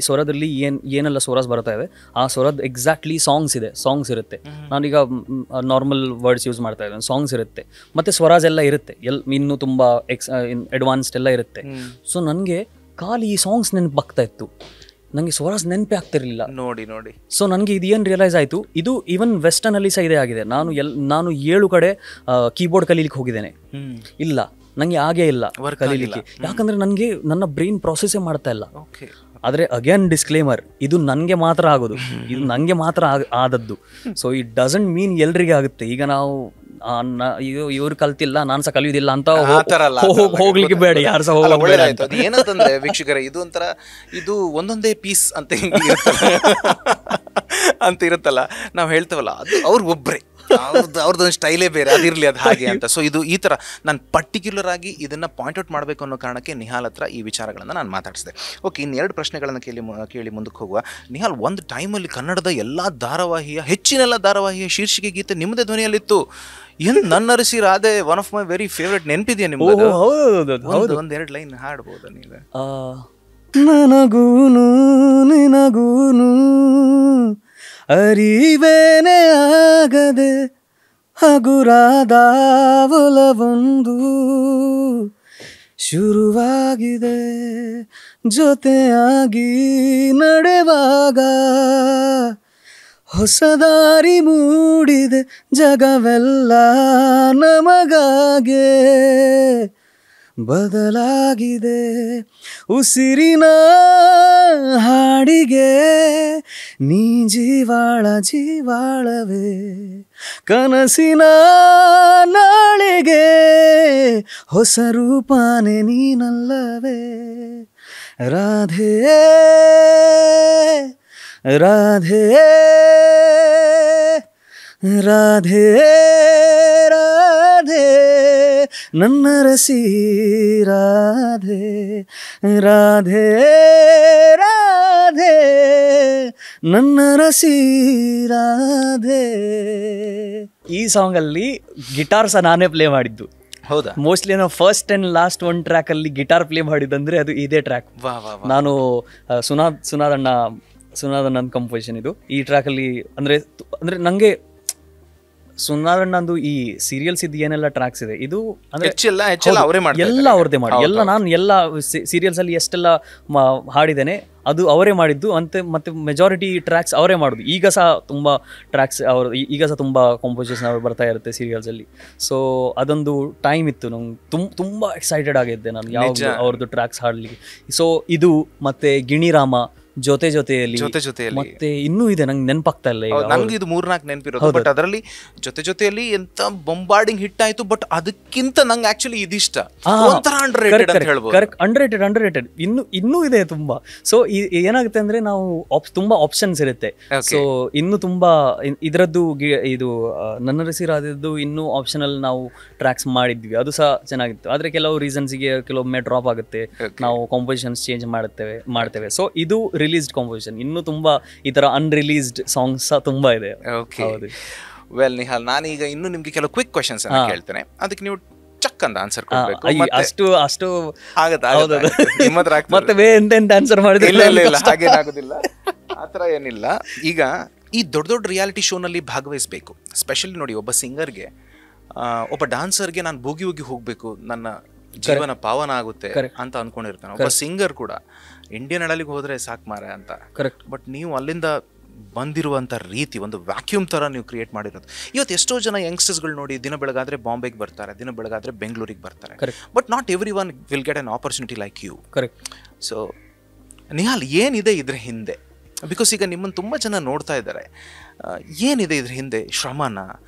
ಸ್ವರದಲ್ಲಿ ಏನೆಲ್ಲ ಸ್ವರಾಜ್ ಬರ್ತಾ ಇದೆ, ಆ ಸ್ವರದ ಎಕ್ಸಾಕ್ಟ್ಲಿ ಸಾಂಗ್ಸ್ ಇರುತ್ತೆ. ನಾನೀಗ ನಾರ್ಮಲ್ ವರ್ಡ್ಸ್ ಯೂಸ್ ಮಾಡ್ತಾ ಇದ್ದೇನೆ, ಸಾಂಗ್ಸ್ ಇರುತ್ತೆ, ಮತ್ತೆ ಸ್ವರಾಜ್ ಎಲ್ಲ ಇರುತ್ತೆ, ಇನ್ನೂ ತುಂಬಾ ಅಡ್ವಾನ್ಸ್ಡ್ ಎಲ್ಲ ಇರುತ್ತೆ. ಸೊ ನನಗೆ ಖಾಲಿ ಈ ಸಾಂಗ್ಸ್ ನೆನಪಾಗ್ತಾ ಇತ್ತು, ನನಗೆ ಸ್ವರಾಜ್ ನೆನಪೇ ಆಗ್ತಿರ್ಲಿಲ್ಲ. ನೋಡಿ ಸೊ ನನಗೆ ಇದು ಏನು ರಿಯಲೈಸ್ ಆಯಿತು, ಇದು ಈವನ್ ವೆಸ್ಟರ್ನಲ್ಲಿ ಸಹ ಇದೇ ಆಗಿದೆ. ನಾನು 7 ಕಡೆ ಕೀಬೋರ್ಡ್ ಕಲೀಲಿಕ್ಕೆ ಹೋಗಿದ್ದೇನೆ, ಇಲ್ಲ ನನಗೆ ಆಗೇ ಇಲ್ಲ ಕಲೀಲಿಕ್ಕೆ. ಯಾಕಂದರೆ ನನಗೆ ನನ್ನ ಬ್ರೈನ್ ಪ್ರಾಸೆಸ್ಸೇ ಮಾಡ್ತಾ ಇಲ್ಲ. ಆದರೆ ಅಗೇನ್ ಡಿಸ್ಕ್ಲೇಮರ್, ಇದು ನನಗೆ ಮಾತ್ರ ಆಗೋದು, ಇದು ನನಗೆ ಮಾತ್ರ ಆದದ್ದು. ಸೊ ಇಟ್ ಡಸಂಟ್ ಮೀನ್ ಎಲ್ರಿಗೆ ಆಗುತ್ತೆ. ಈಗ ನಾವು ಇವ್ರು ಕಲ್ತಿಲ್ಲ ನಾನು ಸಹ ಕಲಿಯುವುದಿಲ್ಲ ಅಂತ ಹೋಗ್ಲಿಕ್ಕೆ ಬೇಡ, ಯಾರು ಸಹ ಹೋಗೋದು. ಅದು ಏನಂತಂದ್ರೆ ವೀಕ್ಷಕರೇ, ಇದು ಒಂಥರ ಇದು ಒಂದೊಂದೇ ಪೀಸ್ ಅಂತ ಅಂತ ಇರುತ್ತಲ್ಲ, ನಾವು ಹೇಳ್ತೇವಲ್ಲ, ಅದು ಅವ್ರು ಒಬ್ರೆ, ಅವ್ರದ್ದೊಂದು ಸ್ಟೈಲೇ ಬೇರೆ, ಅದಿರಲಿ ಅದು ಹಾಗೆ ಅಂತ. ಸೊ ಇದು ಈ ಥರ ನಾನು ಪರ್ಟಿಕ್ಯುಲರ್ ಆಗಿ ಇದನ್ನು ಪಾಯಿಂಟ್ ಔಟ್ ಮಾಡಬೇಕು ಅನ್ನೋ ಕಾರಣಕ್ಕೆ ನಿಹಾಲ್ ಹತ್ರ ಈ ವಿಚಾರಗಳನ್ನು ನಾನು ಮಾತಾಡಿಸಿದೆ. ಓಕೆ, ಇನ್ನೆರಡು ಪ್ರಶ್ನೆಗಳನ್ನು ಕೇಳಿ ಮುಂದಕ್ಕೆ ಹೋಗುವ. ನಿಹಾಲ್, ಒಂದು ಟೈಮಲ್ಲಿ ಕನ್ನಡದ ಎಲ್ಲ ಧಾರಾವಾಹಿಯ ಹೆಚ್ಚಿನೆಲ್ಲ ಧಾರಾವಾಹಿಯ ಶೀರ್ಷಿಕೆ ಗೀತೆ ನಿಮ್ಮದೇ ಧ್ವನಿಯಲ್ಲಿತ್ತು. Nannarasi Radhe one of my very favourite. ನೆನಪಿದೆಯಾ ನಿಮ್ಗೆ? ಒಂದೆರಡು ಲೈನ್ ಹಾಡ್ಬೋದಾ ನೀವು? ನನಗೂನು ನಿನಗೂನು ಅರಿವೇನೆ ಆಗದೆ ಹಗುರಾದ ಒಲವೊಂದು ಶುರುವಾಗಿದೆ, ಜೊತೆಯಾಗಿ ನಡೆವಾಗ ಹೊಸ ದಾರಿ ಮೂಡಿದೆ, ಜಗವೆಲ್ಲ ನಮಗಾಗೆ ಬದಲಾಗಿದೆ. ಉಸಿರಿನ ಹಾಡಿಗೆ ನೀ ಜೀವಾಳವೇ, ಕನಸಿನ ನಾಳೆಗೆ ಹೊಸ ರೂಪಾನೆ ನೀನಲ್ಲವೇ. ರಾಧೆ ರಾಧೆ ರಾಧೆ ರಾಧೆ ನನ್ನರಸಿ ರಾಧೆ, ರಾಧೆ ರಾಧೆ ನನ್ನರಸಿ ರಾಧೆ. ಈ ಸಾಂಗಲ್ಲಿ ಗಿಟಾರ್ ಸಹ ನಾನೇ ಪ್ಲೇ ಮಾಡಿದ್ದು. ಹೌದಾ? ಮೋಸ್ಟ್ಲಿ ನಾವು ಫಸ್ಟ್ ಆ್ಯಂಡ್ ಲಾಸ್ಟ್ ಒಂದು ಟ್ರ್ಯಾಕಲ್ಲಿ ಗಿಟಾರ್ ಪ್ಲೇ ಮಾಡಿದ್ದಂದರೆ ಅದು ಇದೇ ಟ್ರ್ಯಾಕ್. ನಾನು ಸುನಾದಣ್ಣ ಕಂಪೋಸಿಷನ್ ಇದು. ಈ ಟ್ರ್ಯಾಕಲ್ಲಿ ಅಂದರೆ ನನಗೆ ಸುನಾದಣ್ಣಂದು ಈ ಸೀರಿಯಲ್ಸ್ ಇದು ಏನೆಲ್ಲ ಟ್ರ್ಯಾಕ್ಸ್ ಇದೆ, ಇದು ಅಂದರೆ ಎಲ್ಲ ಅವ್ರದ್ದೇ ಮಾಡಿ, ಎಲ್ಲ ಸೀರಿಯಲ್ಸ್ ಅಲ್ಲಿ ಎಷ್ಟೆಲ್ಲ ಹಾಡಿದ್ದೇನೆ ಅದು ಅವರೇ ಮಾಡಿದ್ದು ಅಂತೆ. ಮತ್ತೆ ಮೆಜಾರಿಟಿ ಟ್ರ್ಯಾಕ್ಸ್ ಅವರೇ ಮಾಡೋದು. ಈಗ ಸಹ ತುಂಬ ಟ್ರ್ಯಾಕ್ಸ್ ಈಗ ಸಹ ತುಂಬ ಕಾಂಪೋಸಿಷನ್ ಅವ್ರು ಬರ್ತಾ ಇರುತ್ತೆ ಸೀರಿಯಲ್ಸ್ ಅಲ್ಲಿ. ಸೊ ಅದೊಂದು ಟೈಮ್ ಇತ್ತು, ನಂಗೆ ತುಂಬ ಎಕ್ಸೈಟೆಡ್ ಆಗಿದ್ದೆ ನಾನು ಯಾವ ಅವ್ರದ್ದು ಟ್ರ್ಯಾಕ್ಸ್ ಹಾಡಲಿಕ್ಕೆ. ಸೊ ಇದು ಮತ್ತೆ ಗಿಣಿರಾಮ, ಜೊತೆಯಲ್ಲಿ ಮತ್ತೆ ಇನ್ನೂ ಇದೆ, ನಂಗೆ ನೆನಪಾಗ್ತಾ ಇಲ್ಲ. ನನಗೆ ಇದು 3-4 ನೆನಪಿರೋದು. ಬಟ್ ಅದರಲ್ಲಿ ಜೊತೆಯಲ್ಲಿ ಎಂತ ಬೊಂಬಾರ್ಡಿಂಗ್ ಹಿಟ್ ಆಯ್ತು. ಬಟ್ ಅದಕ್ಕಿಂತ ನಂಗೆ ಆಕ್ಚುಲಿ ಇದಿಷ್ಟ, ಅಂಡರ್ರೇಟೆಡ್ ಇನ್ನೂ ಇದೆ ತುಂಬಾ. ಸೊ ಏನಾಗುತ್ತೆ ಅಂದ್ರೆ ನಾವು ತುಂಬಾ ಆಪ್ಷನ್ಸ್ ಇರುತ್ತೆ. ಸೊ ಇನ್ನು ತುಂಬಾ ಇದರದ್ದು ಇದು ನನ್ನರಸಿ ರಾಧೆದ್ದು ಇನ್ನೂ ಆಪ್ಷನಲ್ ನಾವು ಟ್ರ್ಯಾಕ್ಸ್ ಮಾಡಿದ್ವಿ, ಅದು ಸಹ ಚೆನ್ನಾಗಿತ್ತು. ಆದ್ರೆ ಕೆಲವು ರೀಸನ್ಸ್ಗೆ ಕೆಲವೊಮ್ಮೆ ಡ್ರಾಪ್ ಆಗುತ್ತೆ, ನಾವು ಕಾಂಪೋಸಿಷನ್ಸ್ ಚೇಂಜ್ ಮಾಡ್ತೇವೆ. ಸೊ ಇದು ರಿಲೀಸ್ಡ್ ಕಾಂಪೋಸಿಷನ್. ಇನ್ನು ತುಂಬಾ ಈ ತರ ಅನ್ರಿಲೀಸ್ಡ್ ಸಾಂಗ್ಸ್ ತುಂಬಾ ಇದೆ. ವೆಲ್ ನಿಹಾಲ್, ನಾನೀಗ ಇನ್ನು ನಿಮ್ಗೆ ಕೆಲವು ಕ್ವಿಕ್ ಕ್ವೆಶ್ಚನ್ಸ್ ಕೇಳ್ತೇನೆ, ಅದಕ್ಕೆ ನೀವು ಚಕ್ ಅಂತ ಆನ್ಸರ್ ಕೊಡ್ಬೇಕು. ಅಷ್ಟು ಮತ್ತೆ ಆನ್ಸರ್ ಮಾಡಿದ್ರೆ ಹಾಗೇನಾಗೋದಿಲ್ಲ, ಆತರ ಏನಿಲ್ಲ. ಈಗ ಈ ದೊಡ್ಡ ರಿಯಾಲಿಟಿ ಶೋನಲ್ಲಿ ಭಾಗವಹಿಸಬೇಕು, ಸ್ಪೆಷಲಿ ನೋಡಿ, ಒಬ್ಬ ಸಿಂಗರ್ಗೆ, ಒಬ್ಬ ಡಾನ್ಸರ್ಗೆ ನಾನು ಬೂಗಿ ಹೋಗ್ಬೇಕು, ನನ್ನ ಜೀವನ ಪಾವನ ಆಗುತ್ತೆ ಅಂತ ಅನ್ಕೊಂಡಿರ್ತಾನೆ. ಒಬ್ಬ ಸಿಂಗರ್ ಕೂಡ ಇಂಡಿಯನ್ ಐಡಲ್ಗೆ ಹೋದ್ರೆ ಸಾಕು ಮಾರ ಅಂತ. ಬಟ್ ನೀವು ಅಲ್ಲಿಂದ ಬಂದಿರುವಂಥ ರೀತಿ ಒಂದು ವ್ಯಾಕ್ಯೂಮ್ ಥರ ನೀವು ಕ್ರಿಯೇಟ್ ಮಾಡಿರೋದು. ಇವತ್ತು ಎಷ್ಟೋ ಜನ ಯಂಗ್ಸ್ಟರ್ಸ್ಗಳು ನೋಡಿ, ದಿನ ಬೆಳಗಾದರೆ ಬಾಂಬೆಗೆ ಬರ್ತಾರೆ, ದಿನ ಬೆಳಗಾದರೆ ಬೆಂಗಳೂರಿಗೆ ಬರ್ತಾರೆ. But not every one will get an opportunity like you. So Nihal, ಏನಿದೆ ಇದ್ರ ಹಿಂದೆ? ಬಿಕಾಸ್ ಈಗ ನಿಮ್ಮನ್ನು ತುಂಬ ಜನ ನೋಡ್ತಾ ಇದ್ದಾರೆ. ಏನಿದೆ ಇದ್ರ ಹಿಂದೆ? ಶ್ರಮನ,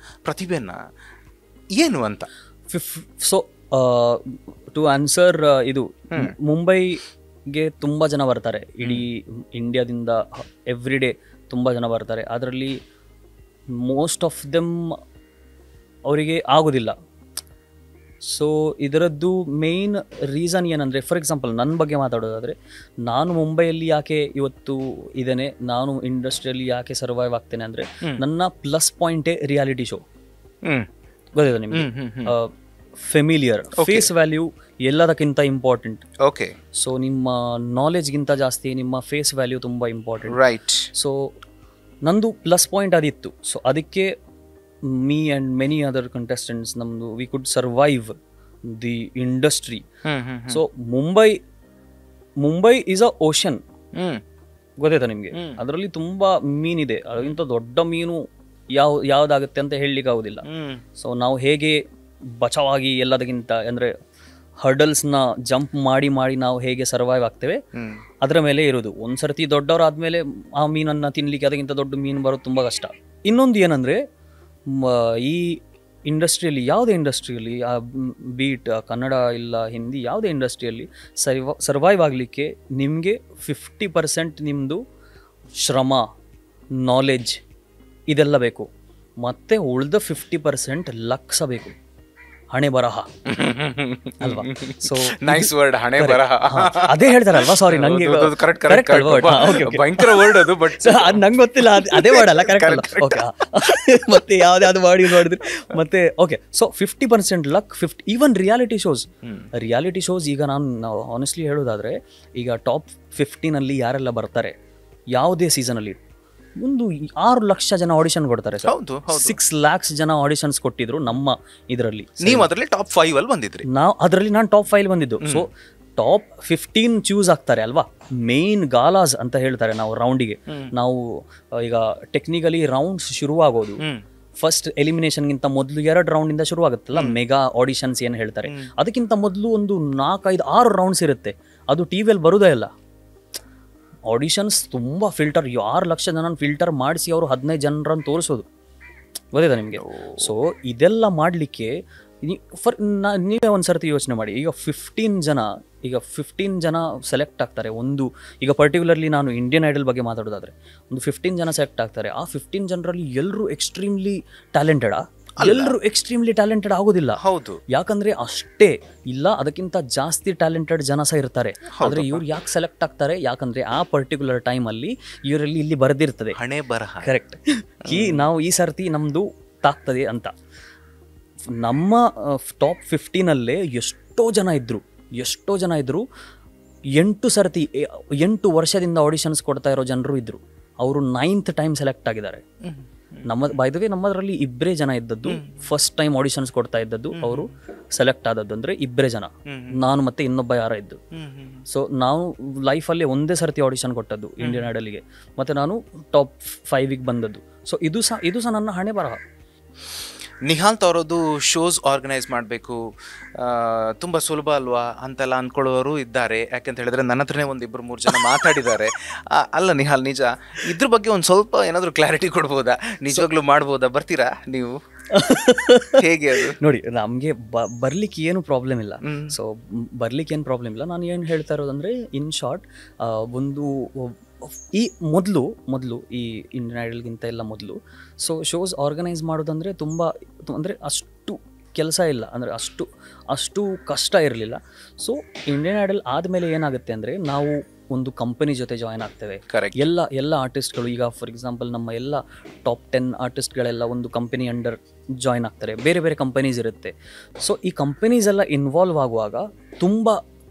ಪ್ರತಿಭೆನ, ಏನು ಅಂತ? ಸೊ ಟು ಆನ್ಸರ್, ಇದು ಮುಂಬೈಗೆ ತುಂಬ ಜನ ಬರ್ತಾರೆ, ಇಡೀ ಇಂಡಿಯಾದಿಂದ ಎವ್ರಿ ಡೇ ತುಂಬ ಜನ ಬರ್ತಾರೆ. ಅದರಲ್ಲಿ ಮೋಸ್ಟ್ ಆಫ್ ದೆಮ್ ಅವರಿಗೆ ಆಗೋದಿಲ್ಲ. ಸೊ ಇದರದ್ದು ಮೇಯ್ನ್ ರೀಸನ್ ಏನಂದರೆ, ಫಾರ್ ಎಕ್ಸಾಂಪಲ್ ನನ್ನ ಬಗ್ಗೆ ಮಾತಾಡೋದಾದರೆ, ನಾನು ಮುಂಬೈಯಲ್ಲಿ ಯಾಕೆ ಇವತ್ತು ಇದ್ದೇನೆ, ನಾನು ಇಂಡಸ್ಟ್ರಿಯಲ್ಲಿ ಯಾಕೆ ಸರ್ವೈವ್ ಆಗ್ತೇನೆ ಅಂದರೆ, ನನ್ನ ಪ್ಲಸ್ ಪಾಯಿಂಟೇ ರಿಯಾಲಿಟಿ ಶೋ. ಗೊತ್ತಿದೆ ನಿಮಗೆ, ಫೆಮಿಲಿಯರ್, ಫೇಸ್ ವ್ಯಾಲ್ಯೂ ಎಲ್ಲದಕ್ಕಿಂತ ಇಂಪಾರ್ಟೆಂಟ್. ಓಕೆ. ಸೊ ನಿಮ್ಮ ನಾಲೆಜ್ಗಿಂತ ಜಾಸ್ತಿ ನಿಮ್ಮ ಫೇಸ್ ವ್ಯಾಲ್ಯೂ ತುಂಬ ಇಂಪಾರ್ಟೆಂಟ್. ರೈಟ್. ಸೊ ನಂದು ಪ್ಲಸ್ ಪಾಯಿಂಟ್ ಅದಿತ್ತು. ಸೊ ಅದಕ್ಕೆ me and many other contestants, namdu we could survive the industry. So Mumbai is a ocean. ಗೊತ್ತಾಯ್ತಾ ನಿಮಗೆ? ಅದರಲ್ಲಿ ತುಂಬಾ ಮೀನಿದೆ, ಅದಕ್ಕಿಂತ ದೊಡ್ಡ ಮೀನು ಯಾವ್ದಾಗುತ್ತೆ ಅಂತ ಹೇಳಲಿಕ್ಕೆ ಆಗೋದಿಲ್ಲ. ಸೊ ನಾವು ಹೇಗೆ ಬಚಾವಾಗಿ ಎಲ್ಲದಕ್ಕಿಂತ ಅಂದರೆ ಹರ್ಡಲ್ಸ್ನ ಜಂಪ್ ಮಾಡಿ ಮಾಡಿ ನಾವು ಹೇಗೆ ಸರ್ವೈವ್ ಆಗ್ತೇವೆ ಅದರ ಮೇಲೆ ಇರೋದು. ಒಂದ್ಸರ್ತಿ ದೊಡ್ಡವರಾದ್ಮೇಲೆ ಆ ಮೀನನ್ನು ತಿನ್ಲಿಕ್ಕೆ ಅದಕ್ಕಿಂತ ದೊಡ್ಡ ಮೀನು ಬರೋದು ತುಂಬ ಕಷ್ಟ. ಇನ್ನೊಂದು ಏನಂದರೆ ಈ ಇಂಡಸ್ಟ್ರಿಯಲ್ಲಿ, ಯಾವುದೇ ಇಂಡಸ್ಟ್ರಿಯಲ್ಲಿ, ಬೀಟ್ ಕನ್ನಡ ಇಲ್ಲ ಹಿಂದಿ, ಯಾವುದೇ ಇಂಡಸ್ಟ್ರಿಯಲ್ಲಿ ಸರ್ವೈವ್ ಆಗಲಿಕ್ಕೆ ನಿಮಗೆ 50% ನಿಮ್ಮದು ಶ್ರಮ, ನಾಲೆಡ್ಜ್ ಇದೆಲ್ಲ ಬೇಕು. ಮತ್ತು ಉಳಿದ 50% ಲಕ್ ಸಹ ಬೇಕು, ಹಣೆ ಬರಹ ಅಲ್ವಾ. ಸೊ ನೈಸ್ ವರ್ಡ್, ಹಣೆ ಬರಹ. ಅದೇ ಹೇಳ್ತಾರಲ್ವಾ, ಸಾರಿ ನಂಗೆ ಭಯಂಕರ ವರ್ಡ್ ಅದು, ಬಟ್ ಅದು ನಂಗೆ ಗೊತ್ತಿಲ್ಲ, ಅದೇ ವರ್ಡ್ ಅಲ್ಲ, ಕರೆಕ್ಟ್ ಅಲ್ಲ. ಓಕೆ, ಮತ್ತೆ ಯಾವ್ದು ವರ್ಡ್ ಯೂಸ್ ಮಾಡಿದ್ರಿ ಮತ್ತೆ. Okay, so 50% luck, even reality shows ಈಗ ನಾನು ಆನೆಸ್ಟ್ಲಿ ಹೇಳೋದಾದ್ರೆ, ಈಗ ಟಾಪ್ 15 ಯಾರೆಲ್ಲ ಬರ್ತಾರೆ ಯಾವುದೇ ಸೀಸನಲ್ಲಿ, ಒಂದು 6 ಲಕ್ಷ ಜನ ಆಡಿಷನ್ ಕೊಡ್ತಾರೆ. 6 lakhs ಜನ ಆಡಿಷನ್ಸ್ ಕೊಟ್ಟಿದ್ರು ನಮ್ಮ ಇದರಲ್ಲಿ. ನೀವು ಅದರಲ್ಲಿ ಟಾಪ್ 5 ಅಲ್ಲಿ ಬಂದಿದ್ರಿ. ನಾನು ಟಾಪ್ 5 ಬಂದಿದ್ದು. ಸೊ ಟಾಪ್ 15 ಚೂಸ್ ಆಗ್ತಾರೆ ಅಲ್ವಾ, ಮೇನ್ ಗಾಲಾಸ್ ಅಂತ ಹೇಳ್ತಾರೆ ನಾವು ರೌಂಡಿಗೆ. ನಾವು ಈಗ ಟೆಕ್ನಿಕಲಿ ರೌಂಡ್ಸ್ ಶುರುವಾಗೋದು ಫಸ್ಟ್ ಎಲಿಮಿನೇಷನ್ಗಿಂತ ಮೊದಲು 2 ರೌಂಡಿಂದ ಶುರುವಾಗುತ್ತಲ್ಲ, ಮೆಗಾ ಆಡಿಷನ್ಸ್ ಏನು ಹೇಳ್ತಾರೆ. ಅದಕ್ಕಿಂತ ಮೊದಲು ಒಂದು 4-5-6 ರೌಂಡ್ಸ್ ಇರುತ್ತೆ. ಅದು ಟಿವಿಯಲ್ಲಿ ಬರೋದೇ ಇಲ್ಲ. ಆಡಿಷನ್ಸ್ ತುಂಬ ಫಿಲ್ಟರ್, 6 ಲಕ್ಷ ಜನ ಫಿಲ್ಟರ್ ಮಾಡಿಸಿ ಅವರು 15 ಜನರನ್ನು ತೋರಿಸೋದು, ಗೊತ್ತಿದೆ ನಿಮಗೆ. ಸೊ ಇದೆಲ್ಲ ಮಾಡಲಿಕ್ಕೆ ನೀವೇ ಒಂದು ಸರ್ತಿ ಯೋಚನೆ ಮಾಡಿ. ಈಗ 15 ಜನ ಸೆಲೆಕ್ಟ್ ಆಗ್ತಾರೆ. ಈಗ ಪರ್ಟಿಕ್ಯುಲರ್ಲಿ ನಾನು ಇಂಡಿಯನ್ ಐಡಲ್ ಬಗ್ಗೆ ಮಾತಾಡೋದಾದರೆ, ಒಂದು 15 ಜನ ಸೆಲೆಕ್ಟ್ ಆಗ್ತಾರೆ. ಆ 15 ಜನರಲ್ಲಿ ಎಲ್ಲರೂ ಎಕ್ಸ್ಟ್ರೀಮ್ಲಿ ಟ್ಯಾಲೆಂಟೆಡಾ? ಎಲ್ಲರೂ ಎಕ್ಸ್ಟ್ರೀಮ್ಲಿ ಟ್ಯಾಲೆಂಟೆಡ್ ಆಗೋದಿಲ್ಲ. ಹೌದು, ಯಾಕಂದ್ರೆ ಅಷ್ಟೇ ಇಲ್ಲ, ಅದಕ್ಕಿಂತ ಜಾಸ್ತಿ ಟ್ಯಾಲೆಂಟೆಡ್ ಜನ ಸಹ ಇರ್ತಾರೆ. ಆದ್ರೆ ಇವ್ರು ಯಾಕೆ ಸೆಲೆಕ್ಟ್ ಆಗ್ತಾರೆ? ಯಾಕಂದ್ರೆ ಆ ಪರ್ಟಿಕ್ಯುಲರ್ ಟೈಮ್ ಅಲ್ಲಿ ಇವರಲ್ಲಿ ಇಲ್ಲಿ ಬರೆದಿರ್ತದೆ, ಹಣೆ ಬರಹ. ಕರೆಕ್ಟ್. ನಾವು ಈ ಸರ್ತಿ ನಮ್ದು ತಾಗ್ತದೆ ಅಂತ. ನಮ್ಮ ಟಾಪ್ 15 ಎಷ್ಟೋ ಜನ ಇದ್ರು 8 ವರ್ಷದಿಂದ ಆಡಿಷನ್ಸ್ ಕೊಡ್ತಾ ಇರೋ ಜನರು ಇದ್ರು. ಅವರು 9th ಟೈಮ್ ಸೆಲೆಕ್ಟ್ ಆಗಿದ್ದಾರೆ. ನಮ್ಮದ್ರಲ್ಲಿ 2 ಜನ ಇದ್ದದ್ದು, ಫಸ್ಟ್ ಟೈಮ್ ಆಡಿಷನ್ಸ್ ಕೊಡ್ತಾ ಇದ್ದದ್ದು, ಅವರು ಸೆಲೆಕ್ಟ್ ಆದದ್ದು ಅಂದ್ರೆ 2 ಜನ, ನಾನು ಮತ್ತೆ ಇನ್ನೊಬ್ಬ ಯಾರ ಇದ್ದು. ಸೊ ನಾವು ಲೈಫಲ್ಲಿ ಒಂದೇ ಸರ್ತಿ ಆಡಿಷನ್ ಕೊಟ್ಟದ್ದು ಇಂಡಿಯನ್ ಐಡಲ್ಗೆ, ಮತ್ತೆ ನಾನು ಟಾಪ್ 5 ಬಂದದ್ದು. ಸೊ ಇದು ಸಹ ನನ್ನ ಹಣೆ ಬರಹ. ನಿಹಾಂತ್ ಅವರದ್ದು ಶೋಸ್ ಆರ್ಗನೈಸ್ ಮಾಡಬೇಕು ತುಂಬ ಸುಲಭ ಅಲ್ವಾ ಅಂತೆಲ್ಲ ಅಂದ್ಕೊಳ್ಳೋರು ಇದ್ದಾರೆ. ಯಾಕೆಂತ ಹೇಳಿದ್ರೆ ನನ್ನ ಹತ್ರನೇ 1-2-3 ಜನ ಮಾತಾಡಿದ್ದಾರೆ. ಅಲ್ಲ ನಿಹಾಲ್, ನಿಜ ಇದ್ರ ಬಗ್ಗೆ ಒಂದು ಸ್ವಲ್ಪ ಏನಾದರೂ ಕ್ಲಾರಿಟಿ ಕೊಡ್ಬೋದಾ? ನಿಜವಾಗ್ಲೂ ಮಾಡ್ಬೋದಾ? ಬರ್ತೀರಾ ನೀವು? ಹೇಗೆ ಅದು? ನೋಡಿ, ನಮಗೆ ಬರ್ಲಿಕ್ಕೆ ಏನು ಪ್ರಾಬ್ಲಮ್ ಇಲ್ಲ. ಸೊ ಬರ್ಲಿಕ್ಕೆ ಏನು ಪ್ರಾಬ್ಲಮ್ ಇಲ್ಲ. ನಾನು ಏನು ಹೇಳ್ತಾ ಇರೋದಂದ್ರೆ, ಇನ್ ಶಾರ್ಟ್, ಈ ಮೊದಲು ಈ ಇಂಡಿಯನ್ ಐಡಲ್ಗಿಂತ ಎಲ್ಲ ಮೊದಲು ಶೋಸ್ ಆರ್ಗನೈಸ್ ಮಾಡೋದಂದರೆ ತುಂಬ ಅಂದರೆ ಅಷ್ಟು ಕೆಲಸ ಇಲ್ಲ, ಅಂದರೆ ಅಷ್ಟು ಕಷ್ಟ ಇರಲಿಲ್ಲ. ಸೊ ಇಂಡಿಯನ್ ಐಡಲ್ ಆದಮೇಲೆ ಏನಾಗುತ್ತೆ ಅಂದರೆ, ನಾವು ಒಂದು ಕಂಪನಿ ಜೊತೆ ಜಾಯ್ನ್ ಆಗ್ತೇವೆ. ಎಲ್ಲ ಆರ್ಟಿಸ್ಟ್ಗಳು, ಈಗ ಫಾರ್ ಎಕ್ಸಾಂಪಲ್ ನಮ್ಮ ಎಲ್ಲ ಟಾಪ್ 10 ಆರ್ಟಿಸ್ಟ್ಗಳೆಲ್ಲ ಒಂದು ಕಂಪನಿ ಅಂಡರ್ ಜಾಯ್ನ್ ಆಗ್ತಾರೆ. ಬೇರೆ ಬೇರೆ ಕಂಪನೀಸ್ ಇರುತ್ತೆ. ಸೊ ಈ ಕಂಪನೀಸ್ ಎಲ್ಲ ಇನ್ವಾಲ್ವ್ ಆಗುವಾಗ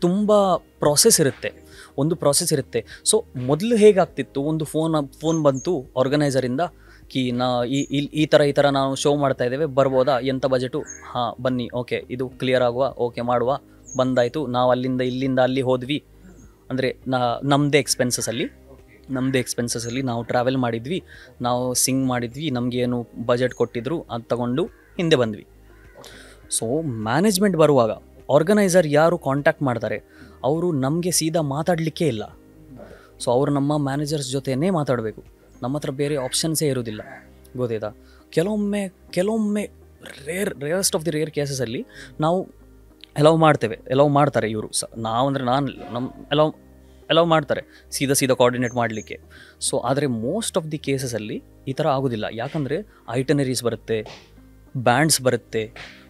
ತುಂಬ ಪ್ರಾಸೆಸ್ ಇರುತ್ತೆ. ಸೊ ಮೊದಲು ಹೇಗಾಗ್ತಿತ್ತು, ಒಂದು ಫೋನ್ ಬಂತು ಆರ್ಗನೈಸರಿಂದ, ಈ ಥರ ನಾವು ಶೋ ಮಾಡ್ತಾ ಇದ್ದೇವೆ, ಬರ್ಬೋದಾ, ಎಂಥ ಬಜೆಟು, ಹಾಂ ಬನ್ನಿ, ಓಕೆ ಇದು ಕ್ಲಿಯರ್ ಆಗುವ, ಓಕೆ ಮಾಡುವ, ಬಂದಾಯಿತು. ನಾವು ಇಲ್ಲಿಂದ ಅಲ್ಲಿ ಹೋದ್ವಿ ಅಂದರೆ ನಮ್ಮದೇ ಎಕ್ಸ್ಪೆನ್ಸಸ್ಸಲ್ಲಿ ನಾವು ಟ್ರಾವೆಲ್ ಮಾಡಿದ್ವಿ, ನಾವು ಸಿಂಗ್ ಮಾಡಿದ್ವಿ, ನಮಗೇನು ಬಜೆಟ್ ಕೊಟ್ಟಿದ್ರು ಅದು ತಗೊಂಡು ಹಿಂದೆ ಬಂದ್ವಿ. ಸೊ ಮ್ಯಾನೇಜ್ಮೆಂಟ್ ಬರುವಾಗ ಆರ್ಗನೈಸರ್ ಯಾರು ಕಾಂಟ್ಯಾಕ್ಟ್ ಮಾಡ್ತಾರೆ, ಅವರು ನಮಗೆ ಸೀದಾ ಮಾತಾಡಲಿಕ್ಕೇ ಇಲ್ಲ. ಸೊ ಅವರು ನಮ್ಮ ಮ್ಯಾನೇಜರ್ಸ್ ಜೊತೆನೇ ಮಾತಾಡಬೇಕು. ನಮ್ಮ ಹತ್ರ ಬೇರೆ ಆಪ್ಷನ್ಸೇ ಇರೋದಿಲ್ಲ, ಗೊತ್ತಾಯ್ತಾ? ಕೆಲವೊಮ್ಮೆ ರೇರೆಸ್ಟ್ ಆಫ್ ದಿ ರೇರ್ ಕೇಸಸಲ್ಲಿ ನಾವು ಎಲವ್ ಮಾಡ್ತಾರೆ ಇವರು. ಎಲವ್ ಮಾಡ್ತಾರೆ ಸೀದಾ ಕೋಆರ್ಡಿನೇಟ್ ಮಾಡಲಿಕ್ಕೆ. ಸೊ ಆದರೆ ಮೋಸ್ಟ್ ಆಫ್ ದಿ ಕೇಸಸಲ್ಲಿ ಈ ಥರ ಆಗೋದಿಲ್ಲ. ಯಾಕಂದರೆ ಐಟನರೀಸ್ ಬರುತ್ತೆ, ಬ್ಯಾಂಡ್ಸ್ ಬರುತ್ತೆ.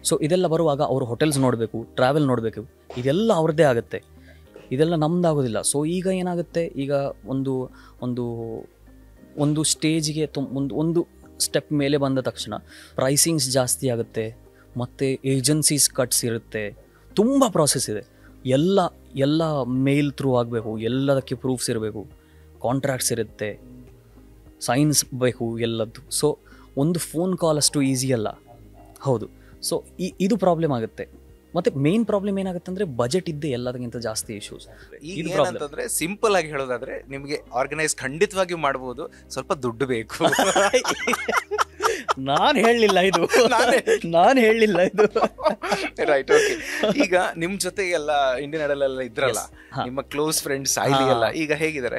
ಸೊ ಇದೆಲ್ಲ ಬರುವಾಗ ಅವರು ಹೋಟೆಲ್ಸ್ ನೋಡಬೇಕು, ಟ್ರಾವೆಲ್ ನೋಡಬೇಕು, ಇದೆಲ್ಲ ಅವ್ರದ್ದೇ ಆಗುತ್ತೆ, ಇದೆಲ್ಲ ನಮ್ಮದಾಗೋದಿಲ್ಲ. ಸೊ ಈಗ ಏನಾಗುತ್ತೆ, ಈಗ ಒಂದು ಸ್ಟೇಜಿಗೆ ಒಂದು ಸ್ಟೆಪ್ ಮೇಲೆ ಬಂದ ತಕ್ಷಣ ಪ್ರೈಸಿಂಗ್ಸ್ ಜಾಸ್ತಿ ಆಗುತ್ತೆ, ಮತ್ತು ಏಜೆನ್ಸೀಸ್ ಕಟ್ಸ್ ಇರುತ್ತೆ, ತುಂಬ ಪ್ರಾಸೆಸ್ ಇದೆ. ಎಲ್ಲ ಮೇಲ್ ಥ್ರೂ ಆಗಬೇಕು, ಎಲ್ಲದಕ್ಕೆ ಪ್ರೂಫ್ಸ್ ಇರಬೇಕು, ಕಾಂಟ್ರಾಕ್ಟ್ಸ್ ಇರುತ್ತೆ, ಸೈನ್ಸ್ ಬೇಕು, ಎಲ್ಲದ್ದು. ಸೊ ಒಂದು ಫೋನ್ ಕಾಲ್ ಅಷ್ಟು ಈಸಿ ಅಲ್ಲ. ಹೌದು. ಸೊ ಇದು ಪ್ರಾಬ್ಲಮ್ ಆಗುತ್ತೆ. ಮತ್ತೆ ಮೇನ್ ಪ್ರಾಬ್ಲಮ್ ಏನಾಗುತ್ತೆ ಅಂದರೆ, ಬಜೆಟ್ ಇದ್ದೇ ಎಲ್ಲದಕ್ಕಿಂತ ಜಾಸ್ತಿ ಇಶ್ಯೂಸ್. ಇದು ಏನಂತಂದ್ರೆ, ಸಿಂಪಲ್ ಆಗಿ ಹೇಳೋದಾದ್ರೆ, ನಿಮಗೆ ಆರ್ಗನೈಸ್ ಖಂಡಿತವಾಗಿಯೂ ಮಾಡ್ಬೋದು, ಸ್ವಲ್ಪ ದುಡ್ಡು ಬೇಕು. ನಾನು ಹೇಳಲಿಲ್ಲ ಇದು, ನಾನು ಹೇಳಲಿಲ್ಲ ಇದು. Right, okay. ಈಗ ನಿಮ್ ಜೊತೆ ಎಲ್ಲ ಇಂಡಿಯನ್ ಐಡಲ್ ಎಲ್ಲ ಇದ್ರಲ್ಲ, ನಿಮ್ಮ ಕ್ಲೋಸ್ ಫ್ರೆಂಡ್ಸ್ ಸಾಯಿಲಿ ಎಲ್ಲ, ಈಗ ಹೇಗಿದ್ದಾರೆ?